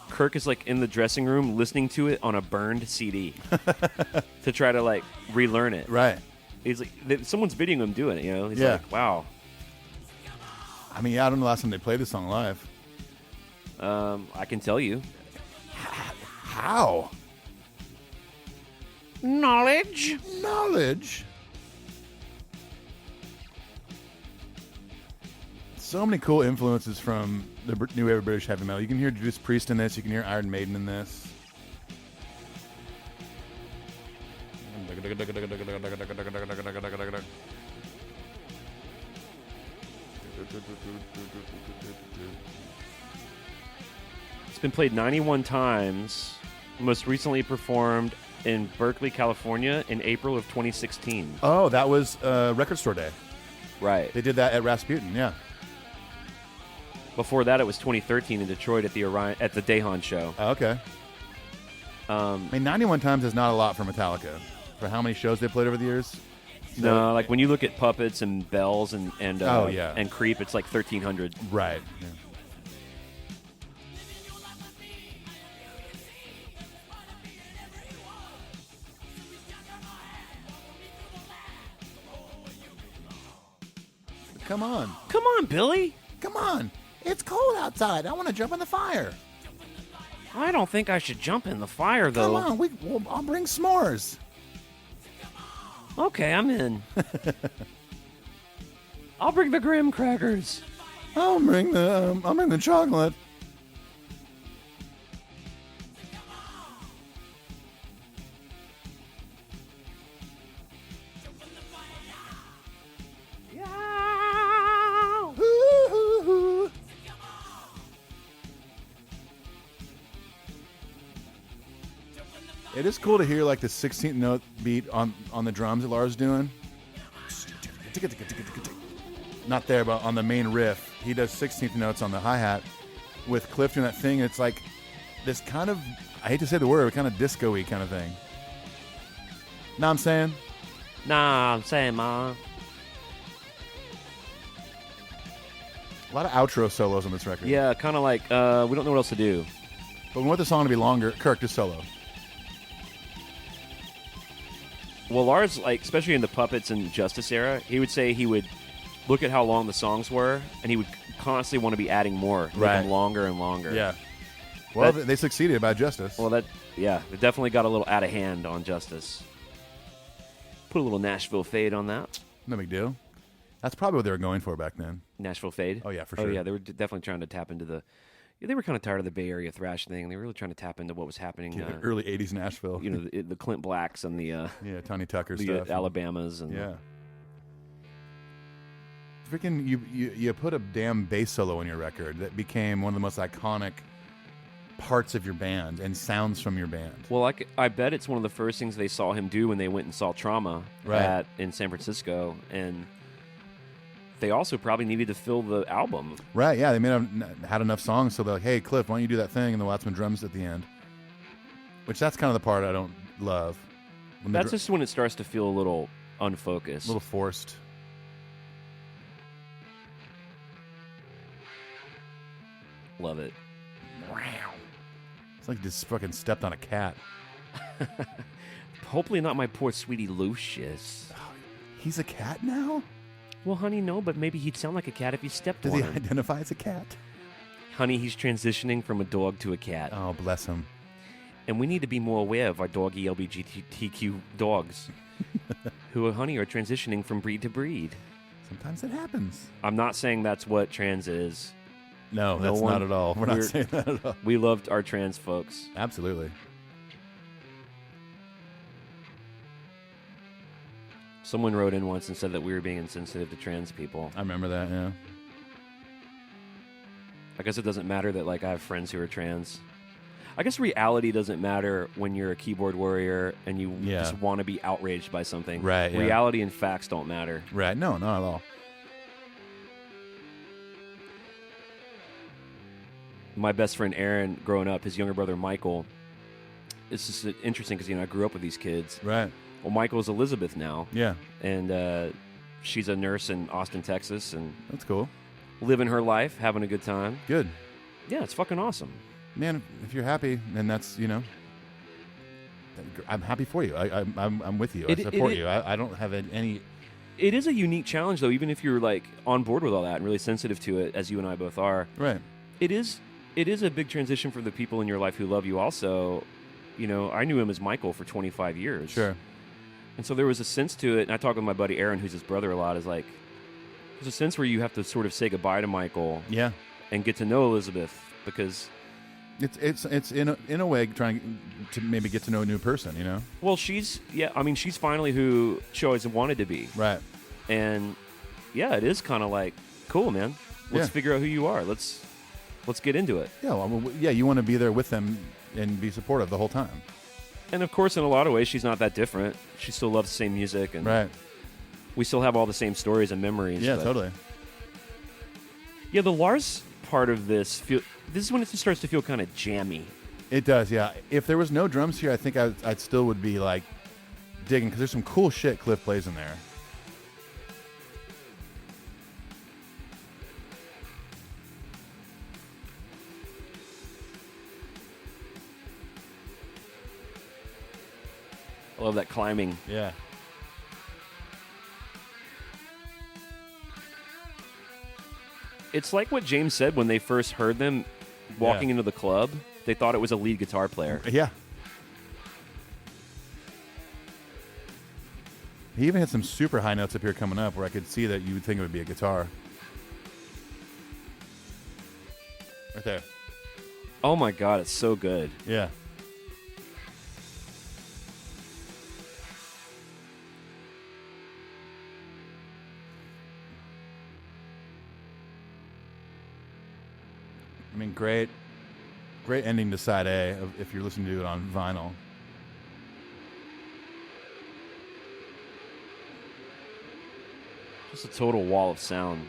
Kirk is like in the dressing room listening to it on a burned CD to try to like relearn it. Right. He's like, someone's videoing him doing it, He's like, wow. I mean, I don't know the last time they played this song live. I can tell you. How? Knowledge. So many cool influences from the new wave of British heavy metal. You can hear Judas Priest in this. You can hear Iron Maiden in this. It's been played 91 times. Most recently performed in Berkeley, California in April of 2016. Oh, that was Record Store Day. Right. They did that at Rasputin, yeah. Before that, it was 2013 in Detroit at the Dahan show. Oh, okay. I mean, 91 times is not a lot for Metallica. For how many shows they played over the years? No, like when you look at Puppets and Bells and yeah. and Creep, it's like 1,300. Right. Yeah. Come on. Come on, Billy. Come on. It's cold outside. I want to jump in the fire. I don't think I should jump in the fire, though. Come on. I'll bring s'mores. Okay, I'm in. I'll bring the graham crackers. I'll bring the chocolate. It is cool to hear like the 16th note beat on the drums that Lars is doing. Not there, but on the main riff, he does 16th notes on the hi-hat with Cliff doing that thing. It's like this kind of, I hate to say the word, but kind of disco-y kind of thing. Know what I'm saying? Nah, I'm saying, Ma. A lot of outro solos on this record. Yeah, kind of like, we don't know what else to do. But we want the song to be longer. Kirk, just solo. Well, Lars, like, especially in the Puppets and Justice era, he would say he would look at how long the songs were, and he would constantly want to be adding more, make them longer and longer. Yeah. Well, they succeeded about Justice. Well, they definitely got a little out of hand on Justice. Put a little Nashville fade on that. No big deal. That's probably what they were going for back then. Nashville fade? Oh, yeah, for sure. Oh, yeah, they were definitely trying to tap into the... They were kind of tired of the Bay Area thrash thing. They were really trying to tap into what was happening. Yeah, early 80s Nashville. You know, the Clint Blacks and the... Tony Tucker the stuff. Alabamas. And yeah. Freaking, you put a damn bass solo in your record that became one of the most iconic parts of your band and sounds from your band. Well, I bet it's one of the first things they saw him do when they went and saw Trauma in San Francisco. And they also probably needed to fill the album. Right, yeah, they may have had enough songs, so they're like, hey, Cliff, why don't you do that thing? And they'll add some drums at the end. Which that's kind of the part I don't love. When That's just when it starts to feel a little unfocused. a little forced. Love it. It's like you just fucking stepped on a cat. Hopefully not my poor sweetie Lucius. He's a cat now? Well, honey, no, but maybe he'd sound like a cat if you stepped Does on he him. identify as a cat? Honey, he's transitioning from a dog to a cat. Oh, bless him. And we need to be more aware of our doggy LGBTQ dogs who, honey, are transitioning from breed to breed. Sometimes it happens. I'm not saying that's what trans is. No, that's not at all. We're not saying that at all. We loved our trans folks. Absolutely. Someone wrote in once and said that we were being insensitive to trans people. I remember that, yeah. I guess it doesn't matter that, like, I have friends who are trans. I guess reality doesn't matter when you're a keyboard warrior and you just want to be outraged by something. Right, yeah. Reality and facts don't matter. Right, no, not at all. My best friend Aaron, growing up, his younger brother Michael, it's just interesting because, I grew up with these kids. Right. Well, Michael's Elizabeth now. Yeah. And she's a nurse in Austin, Texas. And that's cool. Living her life, having a good time. Good. Yeah, it's fucking awesome. Man, if you're happy, then that's, I'm happy for you. I'm with you. I support you. I don't have any... It is a unique challenge, though, even if you're, like, on board with all that and really sensitive to it, as you and I both are. Right. It is a big transition for the people in your life who love you also. I knew him as Michael for 25 years. Sure. And so there was a sense to it, and I talk with my buddy Aaron, who's his brother a lot, is like, there's a sense where you have to sort of say goodbye to Michael. Yeah. And get to know Elizabeth, because... It's in a way trying to maybe get to know a new person, Well, she's finally who she always wanted to be. Right. And, yeah, it is kind of like, cool, man. Let's figure out who you are. Let's get into it. Yeah, you want to be there with them and be supportive the whole time. And, of course, in a lot of ways, she's not that different. She still loves the same music. And right. We still have all the same stories and memories. Yeah, totally. Yeah, the Lars part of this, this is when it starts to feel kind of jammy. It does, yeah. If there was no drums here, I think I still would be, like, digging, because there's some cool shit Cliff plays in there. I love that climbing. Yeah. It's like what James said when they first heard them walking into the club. They thought it was a lead guitar player. Yeah. He even had some super high notes up here coming up where I could see that you would think it would be a guitar. Right there. Oh my God, it's so good. Yeah. I mean, great ending to side A if you're listening to it on vinyl. Just a total wall of sound.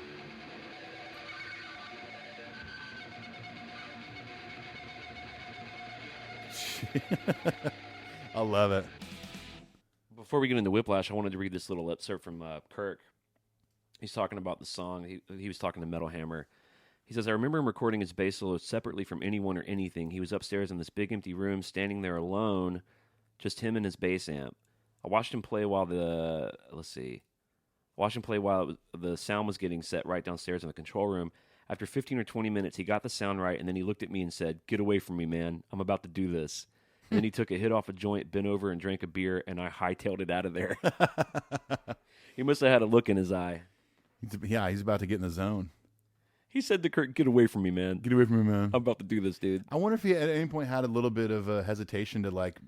I love it. Before we get into Whiplash, I wanted to read this little excerpt from Kirk. He's talking about the song. He was talking to Metal Hammer. He says, I remember him recording his bass solo separately from anyone or anything. He was upstairs in this big empty room, standing there alone, just him and his bass amp. I watched him play while the sound was getting set right downstairs in the control room. After 15 or 20 minutes, he got the sound right, and then he looked at me and said, get away from me, man. I'm about to do this. And then he took a hit off a joint, bent over, and drank a beer, and I hightailed it out of there. He must have had a look in his eye. He's about to get in the zone. He said to Kirk, get away from me, man. Get away from me, man. I'm about to do this, dude. I wonder if he at any point had a little bit of a hesitation to, like,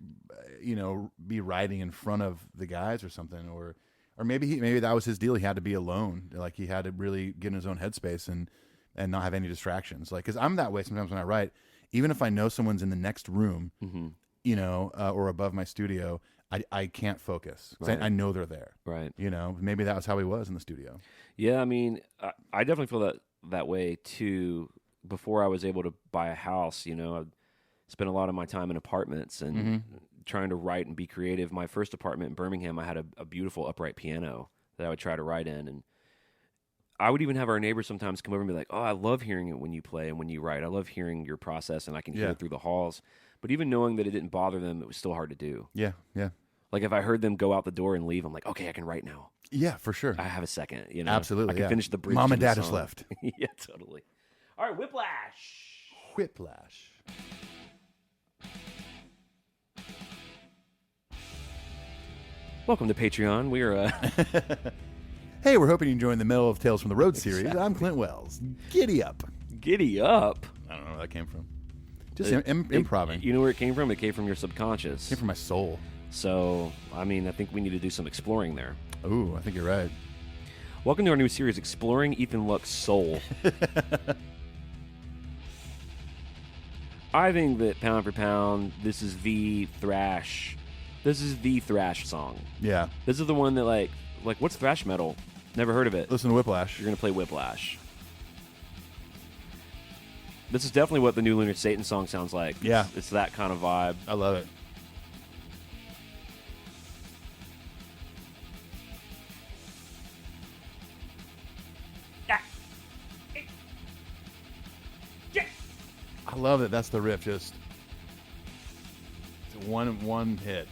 be riding in front of the guys or something, or maybe that was his deal. He had to be alone. Like, he had to really get in his own headspace and not have any distractions. Like, because I'm that way sometimes when I write. Even if I know someone's in the next room, or above my studio, I can't focus. 'Cause Right. I know they're there. Right. Maybe that was how he was in the studio. Yeah, I mean, I definitely feel that way too. Before I was able to buy a house, I spent a lot of my time in apartments and trying to write and be creative. My first apartment in Birmingham, I had a beautiful upright piano that I would try to write in, and I would even have our neighbors sometimes come over and be like, "Oh, I love hearing it when you play and when you write. I love hearing your process, and I can hear Yeah. it through the halls." But even knowing that it didn't bother them, it was still hard to do. Yeah, yeah. Like if I heard them go out the door and leave, I'm like, "Okay, I can write now. Yeah, for sure. I have a second. Absolutely, I can yeah. finish the bridge. Mom to and the Dad just song." left. Yeah, totally. All right, Whiplash. Whiplash. Welcome to Patreon. We're Hey, we're hoping you enjoyed the Metal of Tales from the Road series. I'm Clint Wells. Giddy up. giddy up. I don't know where that came from. Just improving. You know where it came from? It came from your subconscious. It came from my soul. So, I think we need to do some exploring there. Ooh, I think you're right. Welcome to our new series, Exploring Ethan Luck's Soul. I think that pound for pound, this is the thrash. This is the thrash song. Yeah. This is the one that like what's thrash metal? Never heard of it. Listen to Whiplash. You're gonna play Whiplash. This is definitely what the new Lunar Satan song sounds like. Yeah. It's that kind of vibe. I love it. I love it. That's the riff. Just it's one hit.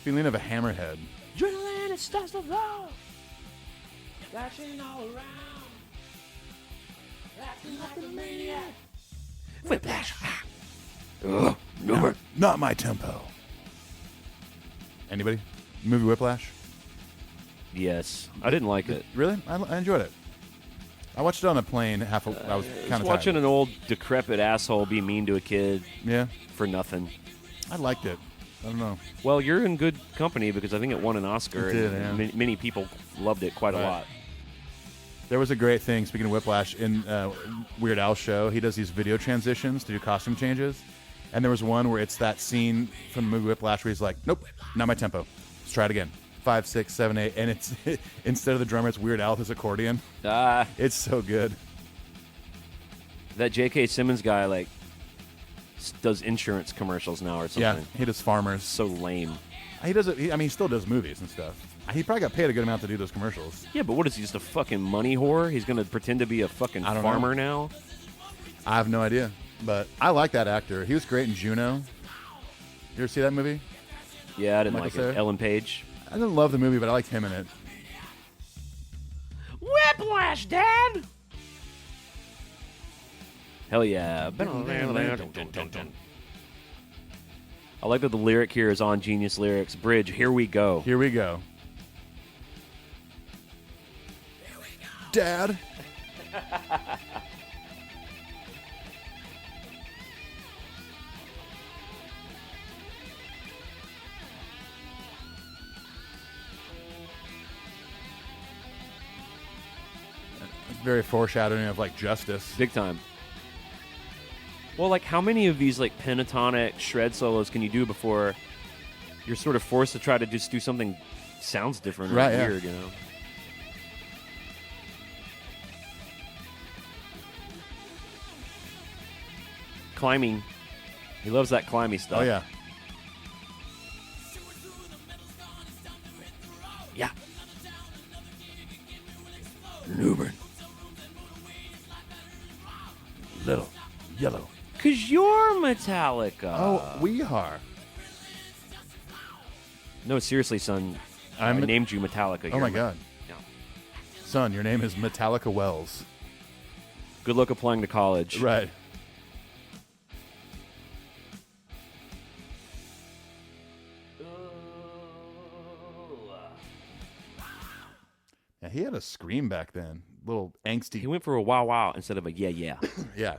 Feeling of a hammerhead. Adrenaline starts to flow, flashing all around, acting like a maniac. Whiplash. Not my tempo. Anybody? Movie Whiplash? Yes, I didn't like it. Really? I enjoyed it. I watched it on a plane. I was kind Just of watching an old decrepit asshole be mean to a kid Yeah, for nothing. I liked it. I don't know. Well, you're in good company because I think it won an Oscar. It did, and yeah. many people loved it quite a Right. lot. There was a great thing, speaking of Whiplash, in Weird Al's show. He does these video transitions to do costume changes. And there was one where it's that scene from the movie Whiplash where he's like, nope, not my tempo. Let's try it again. 5, 6, 7, 8. And it's instead of the drummer, it's Weird Al with his accordion. It's so good. That J.K. Simmons guy, does insurance commercials now or something. Yeah, he does Farmers. So lame. He does it. He still does movies and stuff. He probably got paid a good amount to do those commercials. Yeah, but what is he, just a fucking money whore? He's going to pretend to be a fucking I don't farmer now? I have no idea. But I like that actor. He was great in Juno. You ever see that movie? Yeah, I didn't Michael like Cera? it. Ellen Page. I didn't love the movie, but I liked him in it. Whiplash, Dad! Hell yeah. I like that the lyric here is on Genius Lyrics. Bridge, here we go. Here we go. Dad. Very foreshadowing of justice. Big time. Well, how many of these pentatonic shred solos can you do before you're sort of forced to try to just do something sounds different or Right, yeah. weird, Climbing. He loves that climby stuff. Oh yeah. Yeah. Newbern. Little yellow. Because you're Metallica. Oh, we are. No, seriously, son. I named you Metallica. Oh You're my God. Yeah. Son, your name is Metallica Wells. Good luck applying to college. Right. Yeah, he had a scream back then. Little angsty. He went for a wow wow instead of a yeah yeah. Yeah.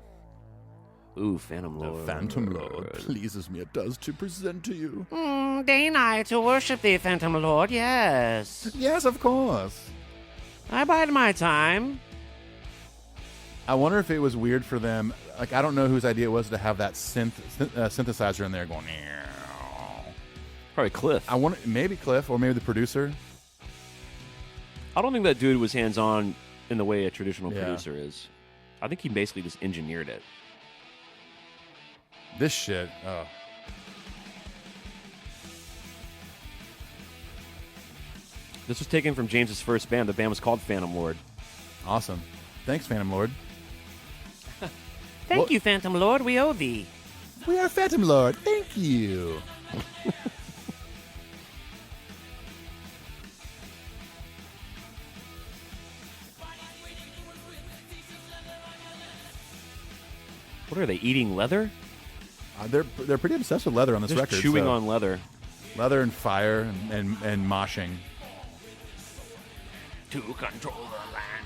Ooh, Phantom Lord. The Phantom Lord pleases me. It does to present to you. Deign I to worship thee, Phantom Lord, yes. Yes, of course. I bide my time. I wonder if it was weird for them. Like, I don't know whose idea it was to have that synthesizer in there going. Probably Cliff. I wonder, maybe Cliff or maybe the producer. I don't think that dude was hands-on in the way a traditional Yeah. producer is. I think he basically just engineered it. This shit. Oh. This was taken from James's first band. The band was called Phantom Lord. Awesome. Thanks, Phantom Lord. Thank you, Phantom Lord. We owe thee. We are Phantom Lord. Thank you. What are they, eating leather? They're pretty obsessed with leather on this Just record. chewing so- on leather. leather and fire and moshing. To control the land.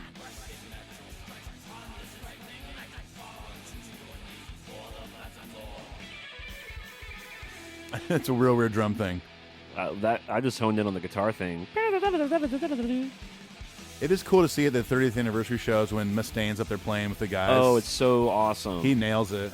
It's a real weird drum thing. That I just honed in on the guitar thing. It is cool to see at the 30th anniversary shows when Mustaine's up there playing with the guys. Oh, it's so awesome. He nails it.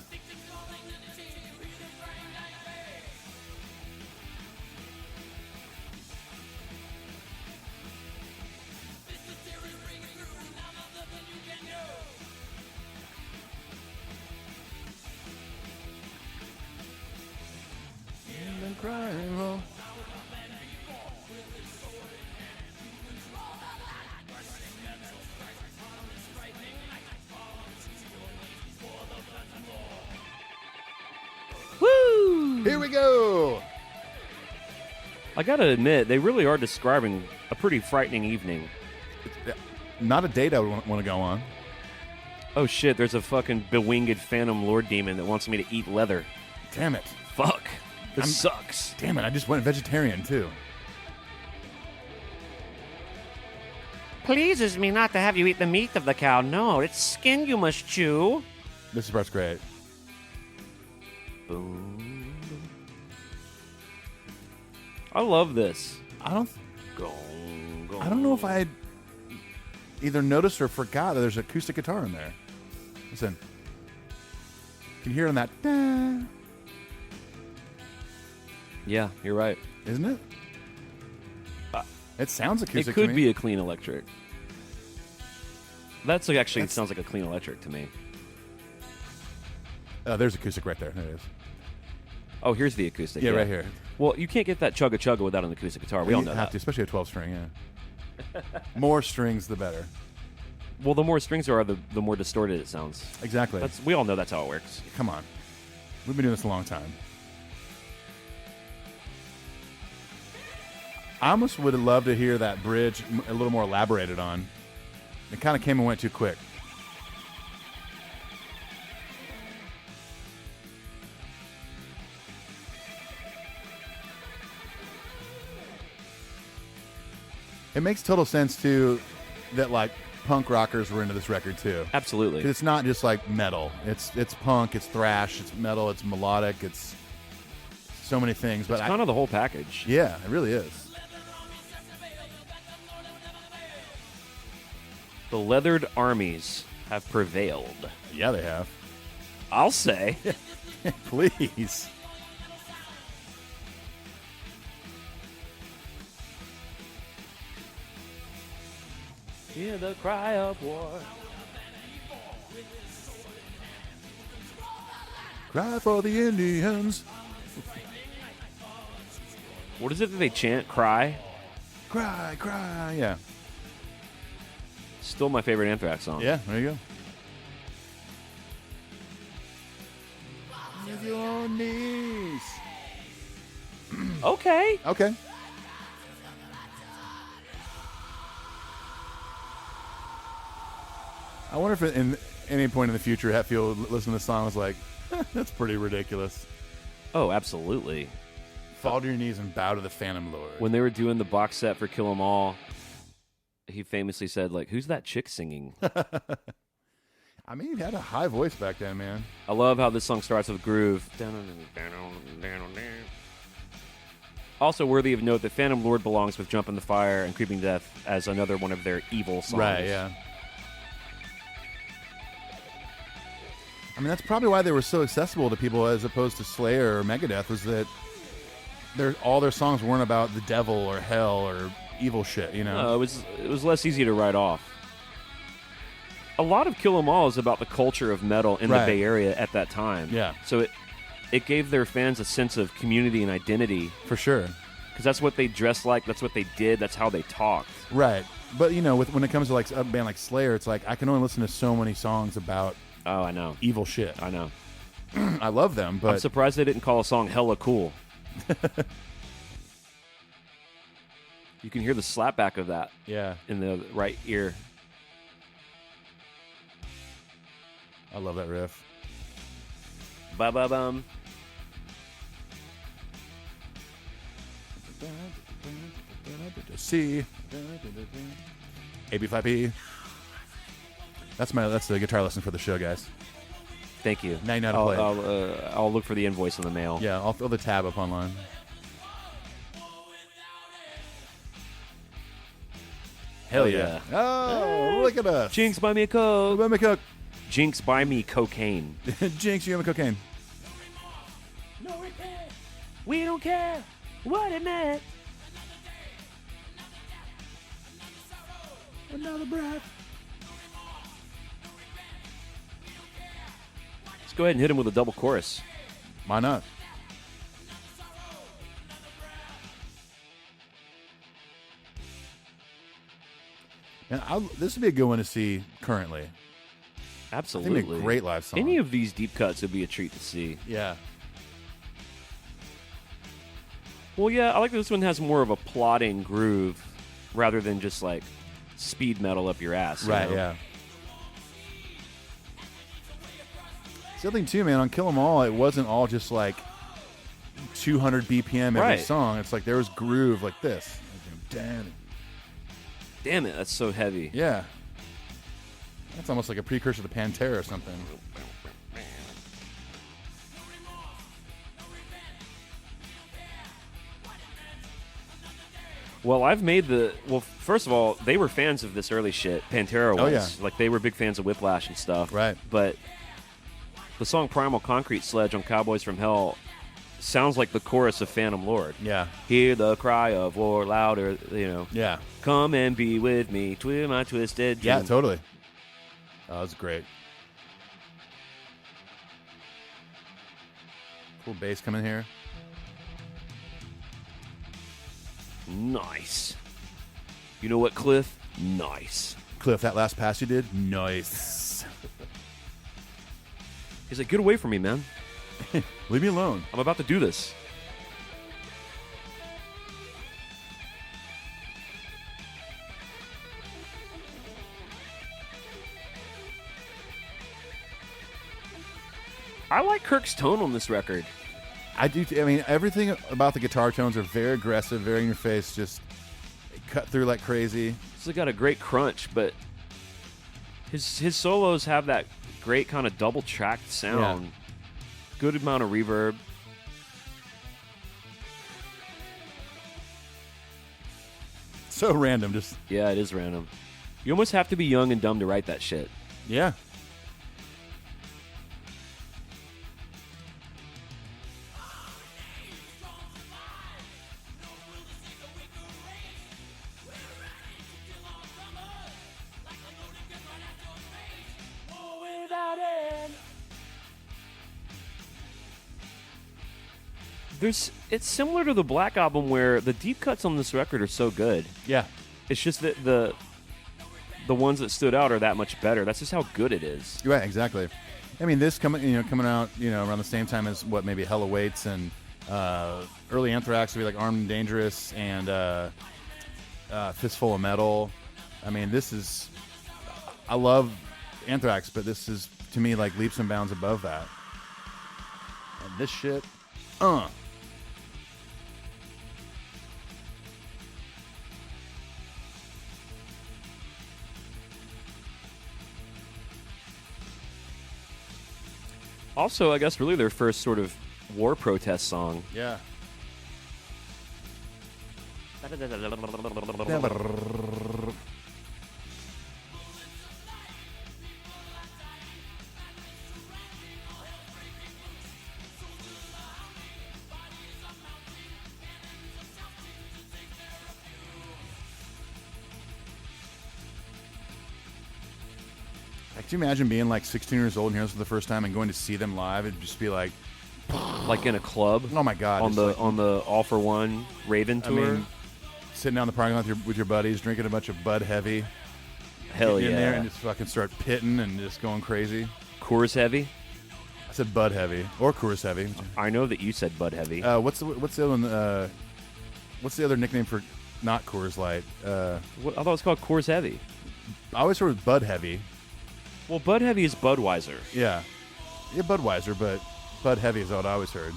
Woo! Here we go. I gotta admit, they really are describing a pretty frightening evening. Not a date I would want to go on. Oh shit, there's a fucking bewinged Phantom Lord demon that wants me to eat leather. Damn it. Fuck. This sucks. Damn it, I just went vegetarian too. Pleases me not to have you eat the meat of the cow. No, its skin you must chew. This part's great. Boom. I love this. I don't Gong, I don't know if I either noticed or forgot that there's an acoustic guitar in there. Listen. You can hear it on that. "Da," Yeah, you're right. isn't it? It sounds It acoustic to could me. be a clean electric. That's like actually sounds like a clean electric to me. There's acoustic right there. There it is. Oh, here's the acoustic. Yeah, right here. Well, you can't get that chugga chugga without an acoustic guitar. We all You know have that. to, especially a 12 string, yeah. More strings, the better. Well, the more strings there are, the more distorted it sounds. Exactly. We all know that's how it works. Come on. We've been doing this a long time. I almost would have loved to hear that bridge a little more elaborated on. It kind of came and went too quick. It makes total sense, too, that, like, punk rockers were into this record, too. Absolutely. 'Cause it's not just, like, metal. It's punk, it's thrash, it's metal, it's melodic, it's so many things. But It's kind of the whole package. yeah, it really is. The leathered armies have prevailed. Yeah, they have. I'll say. Please. Hear the cry of war. Cry for the Indians. What is it that they chant? Cry? Cry, cry. Yeah. Still my favorite Anthrax song. Yeah, there you go. With your knees. Okay. Okay. I wonder if in any point in the future Hetfield would listen to the song was like, that's pretty ridiculous. Oh, absolutely. Fall to your knees and bow to the Phantom Lord. When they were doing the box set for Kill 'Em All, he famously said, like, who's that chick singing? I mean, he had a high voice back then, man. I love how this song starts with groove. Also worthy of note that Phantom Lord belongs with Jump in the Fire and Creeping Death as another one of their evil songs. Right, yeah. I mean, that's probably why they were so accessible to people as opposed to Slayer or Megadeth, was that all their songs weren't about the devil or hell or evil shit, you know? No, it was less easy to write off. A lot of Kill 'Em All is about the culture of metal in the Bay Area at that time. Yeah. So it gave their fans a sense of community and identity. For sure. Because that's what they dressed like, that's what they did, that's how they talked. Right. But, you know, when it comes to like a band like Slayer, it's like I can only listen to so many songs about I know. evil shit. I know. I love them, but... I'm surprised they didn't call a song Hella Cool. You can hear the slapback of that. Yeah. In the right ear. I love that riff. Ba-ba-bum. C. AB5P. That's the guitar lesson for the show, guys. Thank you. Now you know how to play it. I'll look for the invoice in the mail. Yeah, I'll throw the tab up online. Hell yeah. Oh, look at us. Jinx, buy me a Coke. Buy me a Coke. Jinx, buy me cocaine. Jinx, you have a cocaine. No, we can't. We don't care what it meant. Another breath. Let's go ahead and hit him with a double chorus. Why not? And this would be a good one to see currently. Absolutely. I think it'd be a great live song. Any of these deep cuts would be a treat to see. Yeah. Well, yeah, I like that this one has more of a plodding groove rather than just like speed metal up your ass. Right, you know? yeah. It's the other thing, too, man. On Kill 'Em All, it wasn't all just like 200 BPM every Right. song. It's like there was groove like this. Damn it, that's so heavy. Yeah. That's almost like a precursor to Pantera or something. Well, first of all, they were fans of this early shit. Pantera was. Oh, yeah. Like, they were big fans of Whiplash and stuff. Right. But the song Primal Concrete Sledge on Cowboys from Hell sounds like the chorus of Phantom Lord. Yeah. Hear the cry of war louder, you know. Yeah. Come and be with me, my twisted dream. Yeah, totally. Oh, that was great. Cool bass coming here. Nice. You know what, Cliff? Nice. Cliff, that last pass you did? Nice. He's like, get away from me, man. Leave me alone. I'm about to do this. I like Kirk's tone on this record. I do. I mean, everything about the guitar tones are very aggressive, very in your face, just cut through like crazy. He's got a great crunch, but his solos have that great kind of double tracked sound. Yeah. Good amount of reverb. So random, just Yeah, it is random. You almost have to be young and dumb to write that shit. yeah. It's similar to the Black Album where the deep cuts on this record are so good. Yeah. It's just that the ones that stood out are that much better. That's just how good it is. Right, exactly. I mean, this coming out, around the same time as what maybe Hell Awaits and early Anthrax would be like Armed and Dangerous and Fistful of Metal. I mean, I love Anthrax, but this is to me like leaps and bounds above that. And this shit, Also, I guess really their first sort of war protest song. Yeah. Like, can you imagine being like 16 years old and hearing this for the first time and going to see them live and just be like in a club? Oh my God! On the All for One Raven tour. I mean, sitting down in the parking lot with your buddies, drinking a bunch of Bud Heavy. Hell yeah! In there and just fucking start pitting and just going crazy. Coors Heavy. I said Bud Heavy or Coors Heavy. I know that you said Bud Heavy. What's the other one? What's the other nickname for not Coors Light? I thought it was called Coors Heavy. I always heard Bud Heavy. Well, Bud Heavy is Budweiser. Yeah, Budweiser, but Bud Heavy is what I always heard.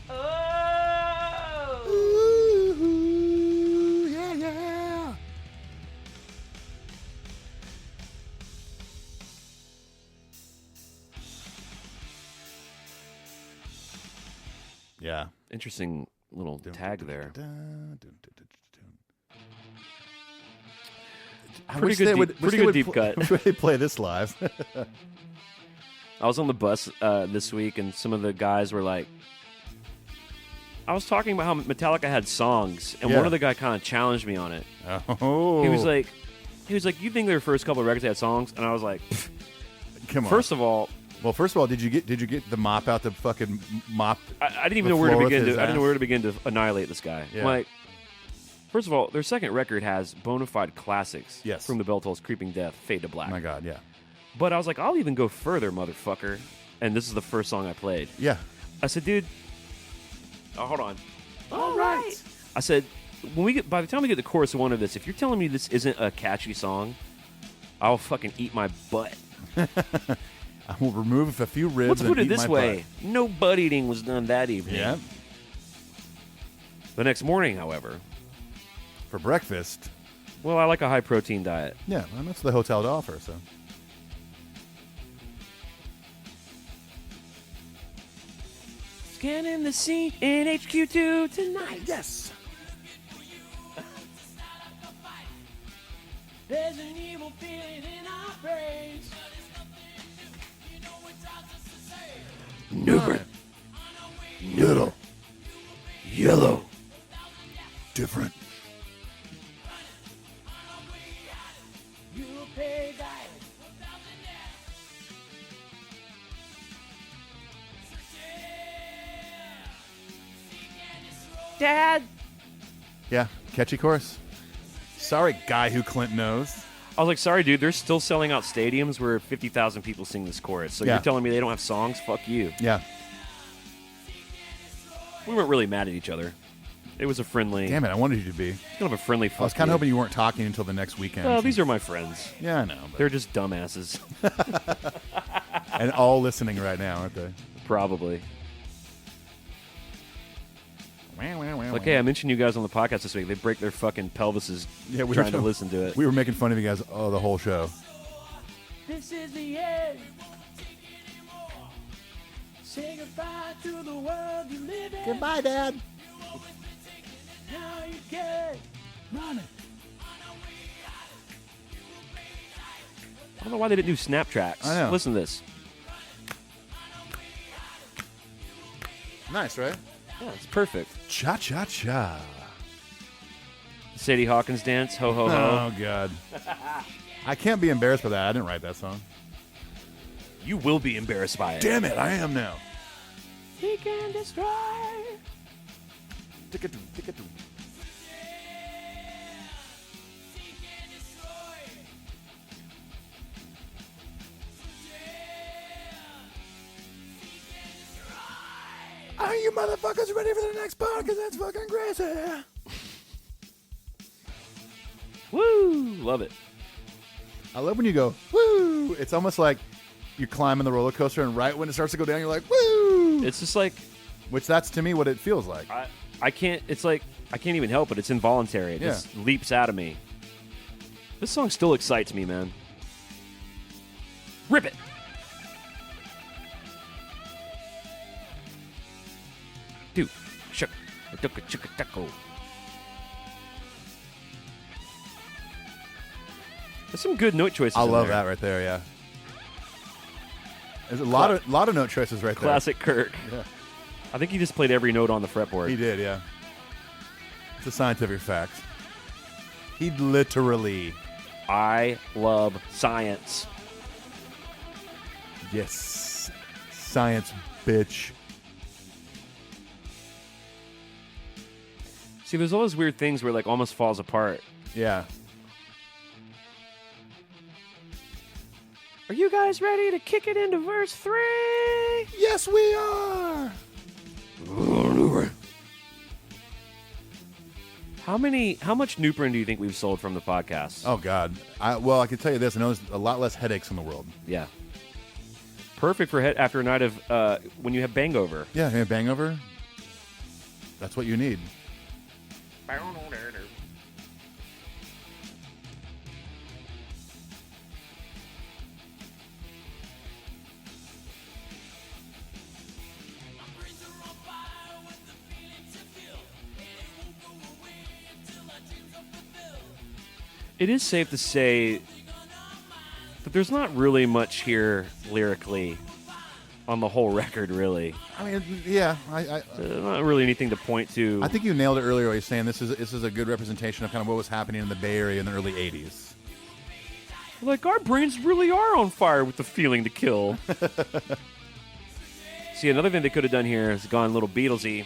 Oh! Ooh, yeah. Yeah. Interesting little tag there. Pretty good deep cut. Wish they play this live. I was on the bus this week, and some of the guys were like, I was talking about how Metallica had songs, and one of the guys kind of challenged me on it. Oh. He was like, you think their first couple of records had songs? And I was like, come on. First of all, did you get the mop out, the fucking mop? I didn't even know where to begin to. I didn't know where to begin to annihilate this guy. Yeah. Like, first of all, their second record has bona fide classics. Yes. From the Bell Tolls, Creeping Death, Fade to Black. Oh my God, yeah. But I was like, I'll even go further, motherfucker. And this is the first song I played. Yeah. I said, dude. Oh, hold on. All right. I said, by the time we get to chorus one of this, if you're telling me this isn't a catchy song, I'll fucking eat my butt. I will remove a few ribs. Let's put and it eat this my way: butt. no butt eating was done that evening. Yeah. The next morning, however, for breakfast. Well, I like a high protein diet. Yeah, well, that's the hotel to offer. So. Scanning the scene in HQ2 tonight. Yes. There's an evil feeling in our brains. Different. Yellow. Different. Dad. Yeah, catchy chorus. Sorry, guy who Clint knows. I was like, sorry, dude, they're still selling out stadiums where 50,000 people sing this chorus. So you're telling me they don't have songs? Fuck you. Yeah. We weren't really mad at each other. It was a friendly... Damn it, I wanted you to be. Kind of a friendly fuck I was kind of you. hoping you weren't talking until the next weekend. Well, these are my friends. Yeah, I know. But... They're just dumbasses. And all listening right now, aren't they? Probably. Like, hey, I mentioned you guys on the podcast this week. They break their fucking pelvises trying to listen to it. We were making fun of you guys the whole show. This is the end. Say goodbye to the world you live in. Goodbye, Dad. Now you can run it. I don't know why they didn't do snap tracks. I know. Listen to this. Nice, right? Yeah, it's perfect. Cha-cha-cha. Sadie Hawkins dance, ho ho ho. Oh, God. I can't be embarrassed by that. I didn't write that song. You will be embarrassed by it. Damn it, I am now. He can destroy. Tick-a-doo, tick-a-doo. Are you motherfuckers ready for the next part? Because that's fucking crazy. Woo! Love it. I love when you go, woo! It's almost like you're climbing the roller coaster, and right when it starts to go down, you're like, woo! It's just like... Which that's, to me, what it feels like. I can't... It's like... I can't even help it. It's involuntary. It just leaps out of me. This song still excites me, man. Rip it. Dude, shook, chicka. There's some good note choices. I in love there. that right there. Yeah. There's a lot of note choices right there. Classic Kirk. Yeah. I think he just played every note on the fretboard. He did, yeah. It's a scientific fact. He literally. I love science. Yes. Science, bitch. See, there's all those weird things where it like almost falls apart. Yeah. Are you guys ready to kick it into verse 3? Yes, we are. How much Nuprin do you think we've sold from the podcast? Oh, God. Well, I can tell you this. I know there's a lot less headaches in the world. Yeah. Perfect for after a night of when you have bangover. Yeah, bangover. That's what you need. It is safe to say that there's not really much here lyrically on the whole record, really. I mean, yeah. Not really anything to point to. I think you nailed it earlier when you're saying this is a good representation of kind of what was happening in the Bay Area in the early 80s. Like, our brains really are on fire with the feeling to kill. See, another thing they could have done here is gone a little Beatlesy.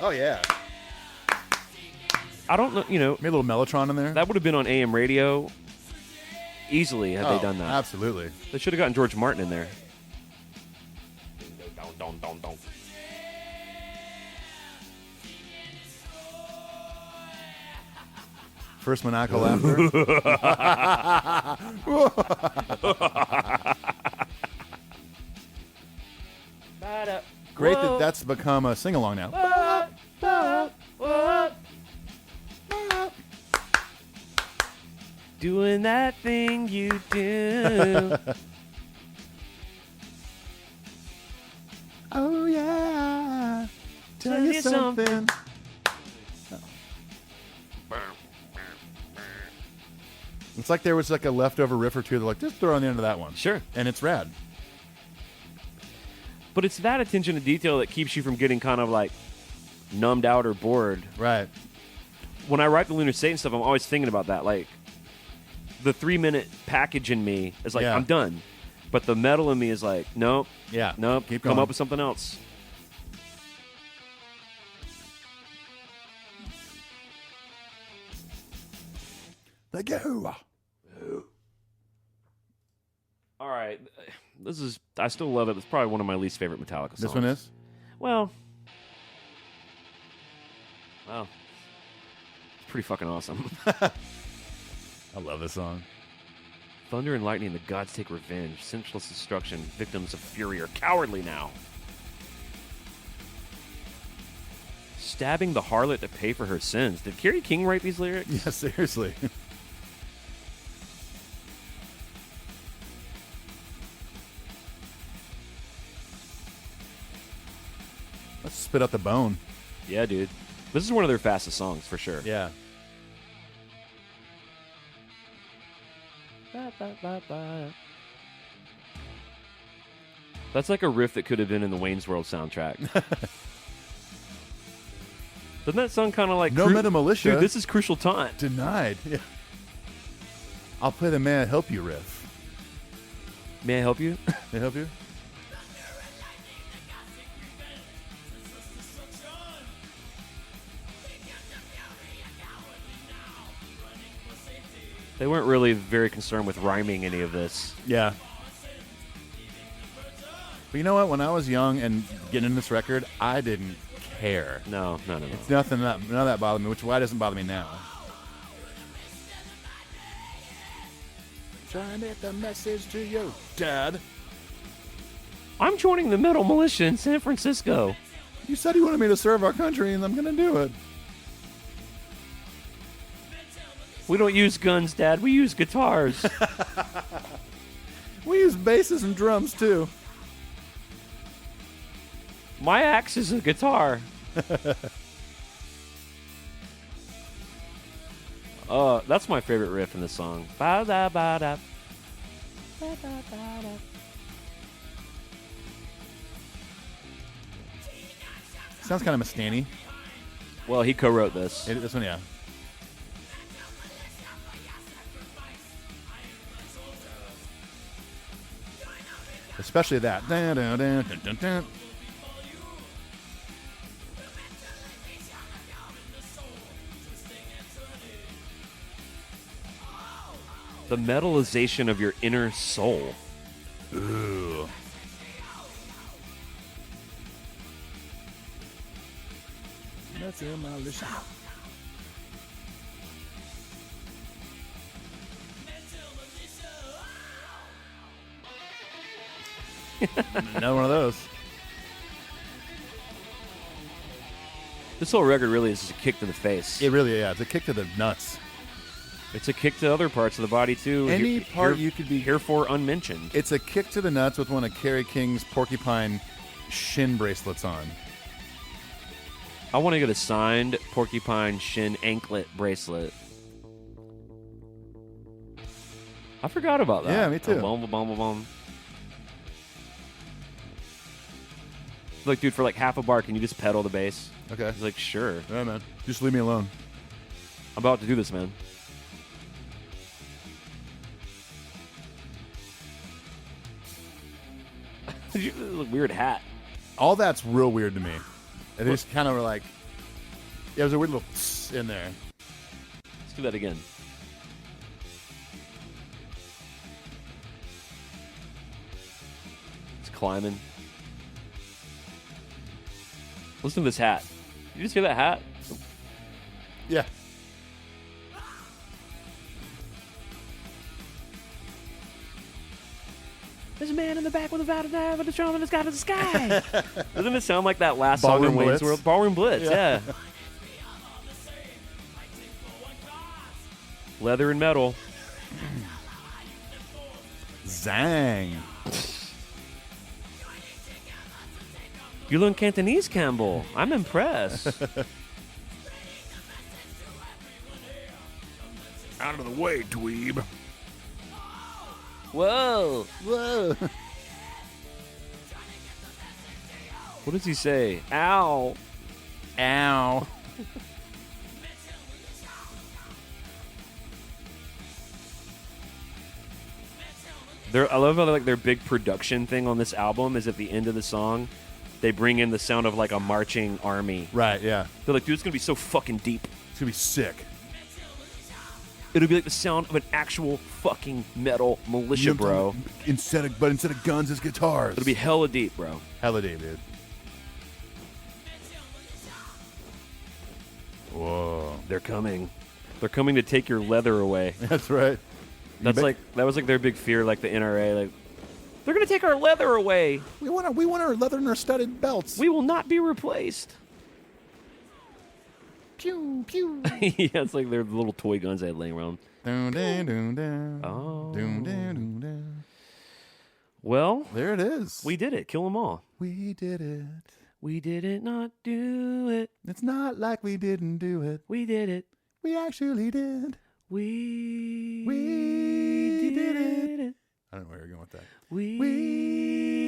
Oh, yeah. I don't know, Maybe a little Mellotron in there. That would have been on AM radio easily had they done that. Absolutely. They should have gotten George Martin in there. First maniacal laughter. Great that that's become a sing-along now. Doing that thing you do. Oh, yeah. Tell you something. It's like there was like a leftover riff or two. They're like, just throw on the end of that one. Sure. And it's rad. But it's that attention to detail that keeps you from getting kind of like numbed out or bored. Right. When I write the Lunar Satan stuff, I'm always thinking about that. Like, the 3-minute package in me is like, I'm done. But the metal in me is like, nope. Yeah. Nope. Keep Come going. up with something else. Let go. All right. I still love it. It's probably one of my least favorite Metallica songs. This one is? Well, wow. It's pretty fucking awesome. I love this song. Thunder and lightning, the gods take revenge. Senseless destruction, victims of fury are cowardly now. Stabbing the harlot to pay for her sins. Did Kerry King write these lyrics? Yeah, seriously. Let's spit out the bone. Yeah, dude. This is one of their fastest songs, for sure. Yeah. That's like a riff that could have been in the Wayne's World soundtrack. Doesn't that sound kind of like... No Meta Militia. Dude, this is Crucial Taunt. Denied. Yeah. I'll play the May I Help You riff. May I help you? May I help you? They weren't really very concerned with rhyming any of this. Yeah. But you know what? When I was young and getting into this record, I didn't care. No. It's nothing. None of that bothered me, which is why it doesn't bother me now. Trying to get the message to you, Dad. I'm joining the Metal Militia in San Francisco. You said you wanted me to serve our country, and I'm going to do it. We don't use guns, Dad. We use guitars. We use basses and drums too. My axe is a guitar. That's my favorite riff in the song. Ba-da-ba-da. Ba-da-ba-da. Sounds kind of Mustaine. Well, he co-wrote this. This one, yeah. Especially that. Dun, dun, dun, dun, dun, dun. The metallization of your inner soul. Ooh. That's in my list. Another one of those. This whole record really is just a kick to the face. It really, yeah. It's a kick to the nuts. It's a kick to other parts of the body, too. Any part you could be here for unmentioned. It's a kick to the nuts with one of Kerry King's porcupine shin bracelets on. I want to get a signed porcupine shin anklet bracelet. I forgot about that. Yeah, me too. Like, dude, for like half a bar, can you just pedal the bass? Okay. He's like, sure. Yeah, man. Just leave me alone. I'm about to do this, man. Weird hat. All that's real weird to me. And they just kind of were like, yeah, there's a weird little tss in there. Let's do that again. It's climbing. Listen to this hat. You just hear that hat? Yeah. There's a man in the back with a vat with a drum in the sky to the sky. Doesn't it sound like that last Ballroom song in Wayne's Blitz. World? Ballroom Blitz, yeah. Leather and metal. Zang. You learn Cantonese, Campbell. I'm impressed. Out of the way, dweeb. Whoa. Whoa. What does he say? Ow. Ow. I love how like their big production thing on this album is at the end of the song, they bring in the sound of like a marching army. Right, yeah. They're like, dude, it's gonna be so fucking deep. It's going to be sick. It'll be like the sound of an actual fucking metal militia, bro. Instead of guns, it's guitars. It'll be hella deep, bro. Hella deep, dude. Whoa. They're coming. They're coming to take your leather away. That's right. That was like their big fear, like the NRA, like they're gonna take our leather away. We want our leather and our studded belts. We will not be replaced. Pew pew. Yeah, it's like their little toy guns they had laying around. Dun, dun, dun, dun. Oh. Dun, dun, dun, dun. Well, There it is. we did it. Kill them all. We did it. We did not do it. It's not like we didn't do it. We did it. We actually did. We did it. I don't know where you're going with that. We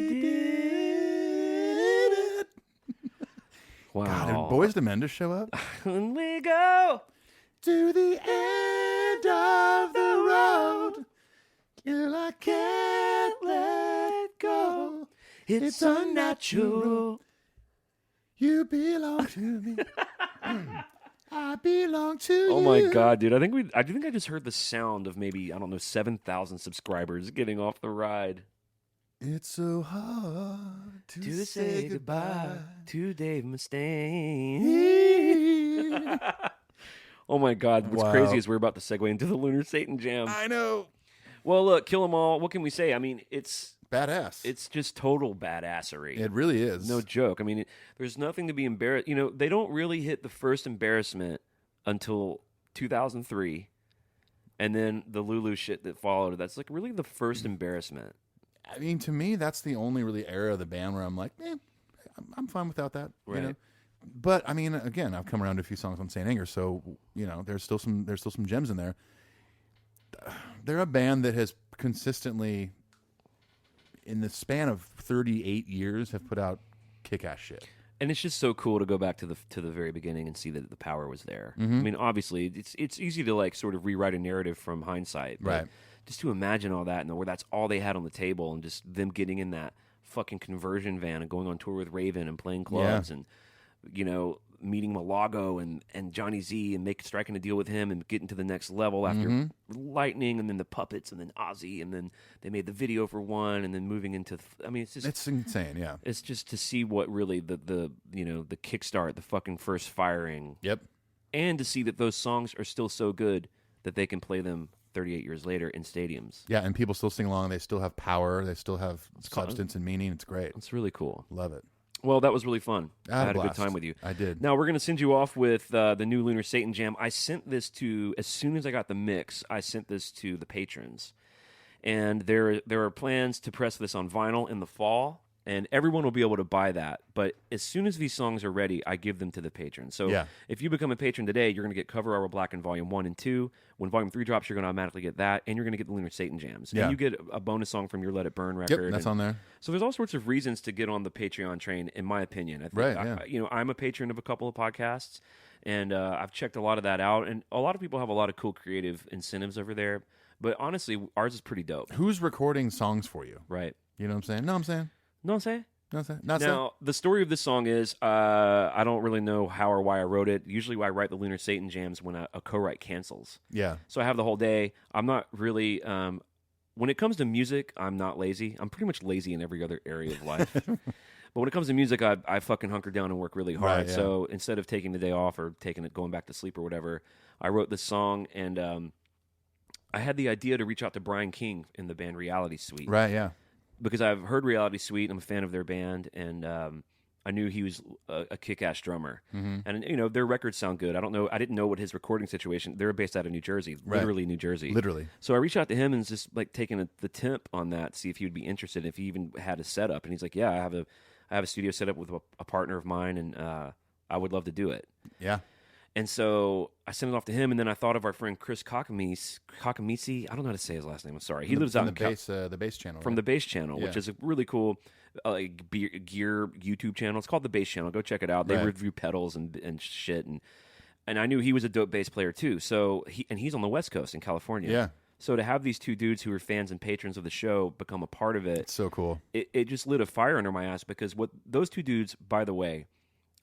did it. Wow. God, did Boys to Men just show up? When we go To the end of the road, till I can't let go. it's unnatural. You belong to me. I belong to you. Oh my god, dude! I think I just heard the sound of maybe 7,000 subscribers getting off the ride. It's so hard To say goodbye to Dave Mustaine. Oh my god! What's Wow. crazy is we're about to segue into the Lunar Satan jam. I know. Well, look, kill them all. What can we say? I mean, it's Badass. just total badassery. It really is. No joke. I mean, there's nothing to be embarrassed. They don't really hit the first embarrassment until 2003. And then the Lulu shit that followed, that's like really the first embarrassment. I mean, to me, that's the only really era of the band where I'm like, I'm fine without that. Right. You know? But I mean, again, I've come around to a few songs on Saint Anger, so there's still some gems in there. They're a band that has consistently, in the span of 38 years, have put out kick-ass shit. And it's just so cool to go back to the very beginning and see that the power was there. I mean, obviously, it's easy to like sort of rewrite a narrative from hindsight, but Right. just to imagine all that and where that's all they had on the table, and just them getting in that fucking conversion van and going on tour with Raven and playing clubs and meeting Malago and Johnny Z and striking a deal with him and getting to the next level after Lightning and then the Puppets and then Ozzy, and then they made the video for one, and then moving into it's insane. Yeah, it's just to see what really the kickstart, the fucking first firing. Yep. And to see that those songs are still so good that they can play them 38 years later in stadiums. Yeah, and people still sing along. They still have power. They still have substance and meaning. It's great. It's really cool. Love it. Well, that was really fun. I had a good blast. time with you. I did. Now, we're going to send you off with the new Lunar Satan jam. I sent this as soon as I got the mix, I sent this to the patrons. And there are plans to press this on vinyl in the fall, and everyone will be able to buy that. But as soon as these songs are ready, I give them to the patrons. So if you become a patron today, you're going to get Cover Art Blackened Volume 1 and 2. When Volume 3 drops, you're going to automatically get that, and you're going to get the Lunar Satan jams. Yeah. And you get a bonus song from your Let It Burn record. Yep, that's on there. So there's all sorts of reasons to get on the Patreon train, in my opinion. I think I'm a patron of a couple of podcasts, and I've checked a lot of that out. And a lot of people have a lot of cool creative incentives over there. But honestly, ours is pretty dope. Who's recording songs for you? Right. You know what I'm saying? No, I'm saying. No, I'm saying. Now, the story of this song is I don't really know how or why I wrote it. Usually I write the Lunar Satan jams when a co-write cancels. Yeah. So I have the whole day. I'm not really... when it comes to music, I'm not lazy. I'm pretty much lazy in every other area of life. But when it comes to music, I fucking hunker down and work really hard. Right, yeah. So instead of taking the day off or going back to sleep or whatever, I wrote this song, and I had the idea to reach out to Brian King in the band Reality Suite. Right, yeah. Because I've heard Reality Suite, I'm a fan of their band, and I knew he was a kick-ass drummer. And their records sound good. I didn't know what his recording situation. They're based out of New Jersey, literally New Jersey. Literally. So I reached out to him and just like taking the temp on that, see if he would be interested, if he even had a setup. And he's like, "Yeah, I have a studio set up with a partner of mine, and I would love to do it." Yeah. And so I sent it off to him, and then I thought of our friend Chris Caccamise. I don't know how to say his last name. I'm sorry. He lives out in the Bass Channel. From the Bass Channel, which is a really cool gear YouTube channel. It's called the Bass Channel. Go check it out. They review pedals and shit. And I knew he was a dope bass player too. So he's on the West Coast in California. Yeah. So to have these two dudes who are fans and patrons of the show become a part of it, it's so cool. It just lit a fire under my ass, because what those two dudes, by the way,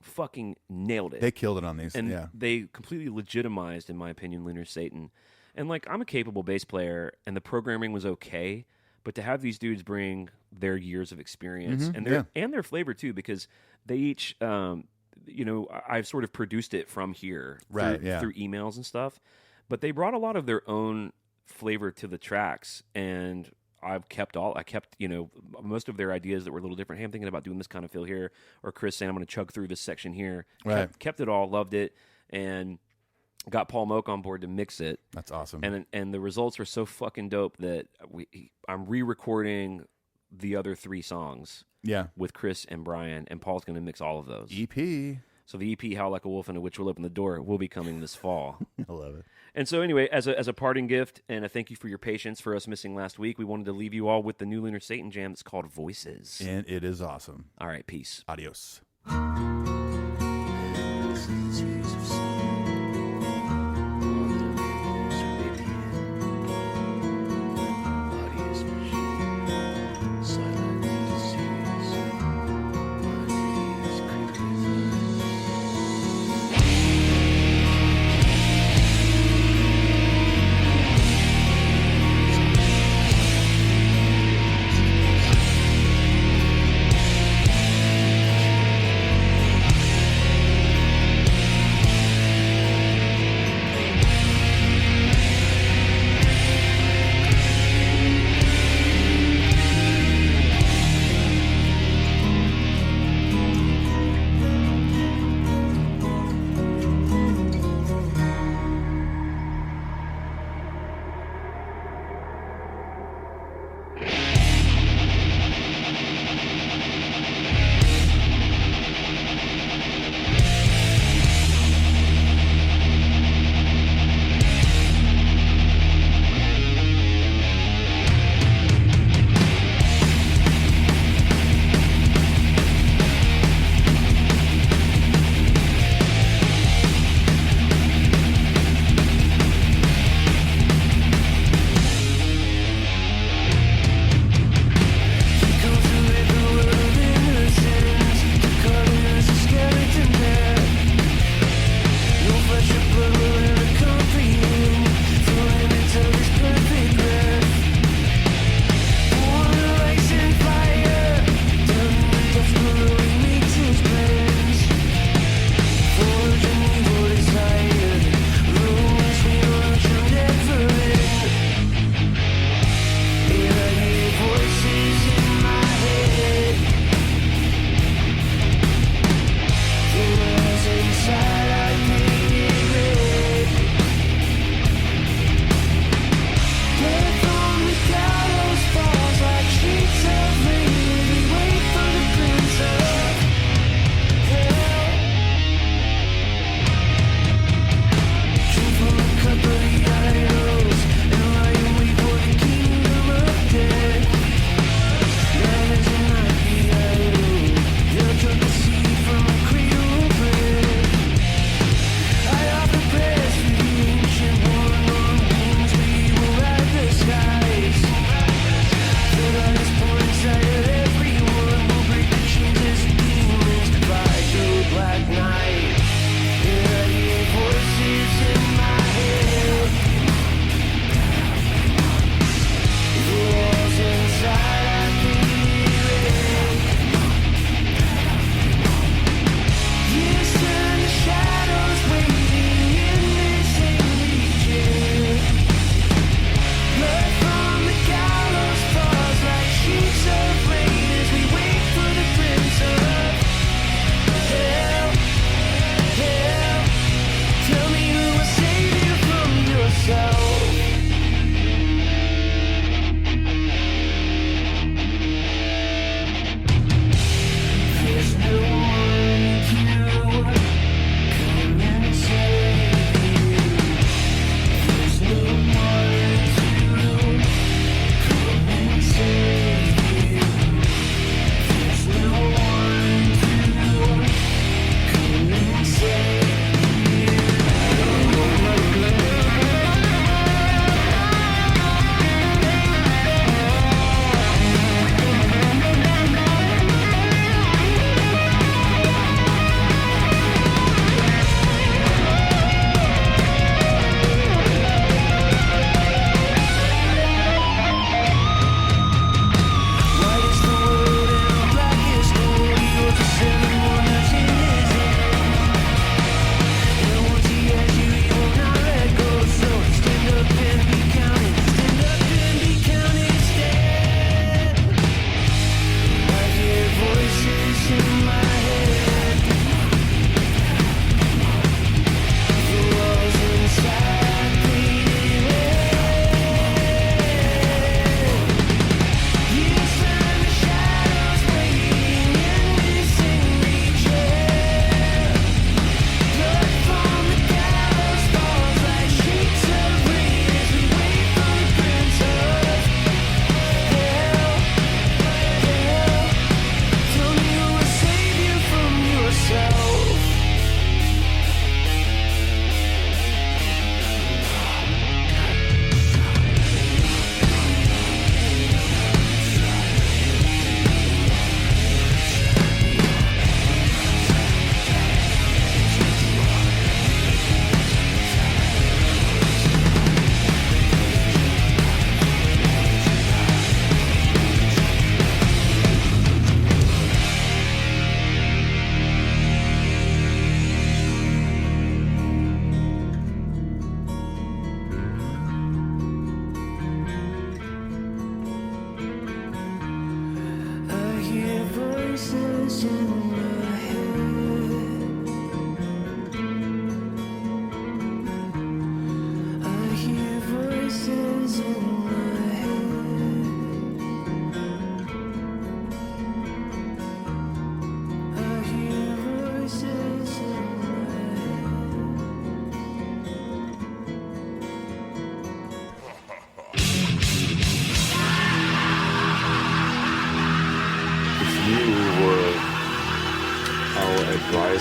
fucking nailed it. They killed it on these. And they completely legitimized, in my opinion, Lunar Satan. And like, I'm a capable bass player, and the programming was okay, but to have these dudes bring their years of experience and their flavor too, because they each I've sort of produced it from here through emails and stuff, but they brought a lot of their own flavor to the tracks, and I kept most of their ideas that were a little different. Hey, I'm thinking about doing this kind of feel here, or Chris saying I'm going to chug through this section here. Right. Kept it all, loved it, and got Paul Moak on board to mix it. That's awesome. And the results were so fucking dope that I'm re-recording the other 3 songs. Yeah. With Chris and Brian, and Paul's going to mix all of those. EP. So the EP "Howl Like a Wolf and a Witch Will Open the Door" will be coming this fall. I love it. And so anyway, as a parting gift and a thank you for your patience for us missing last week, we wanted to leave you all with the new Lunar Satan jam that's called Voices. And it is awesome. All right, peace. Adios.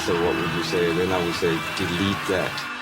So what would you say? Then I would say delete that.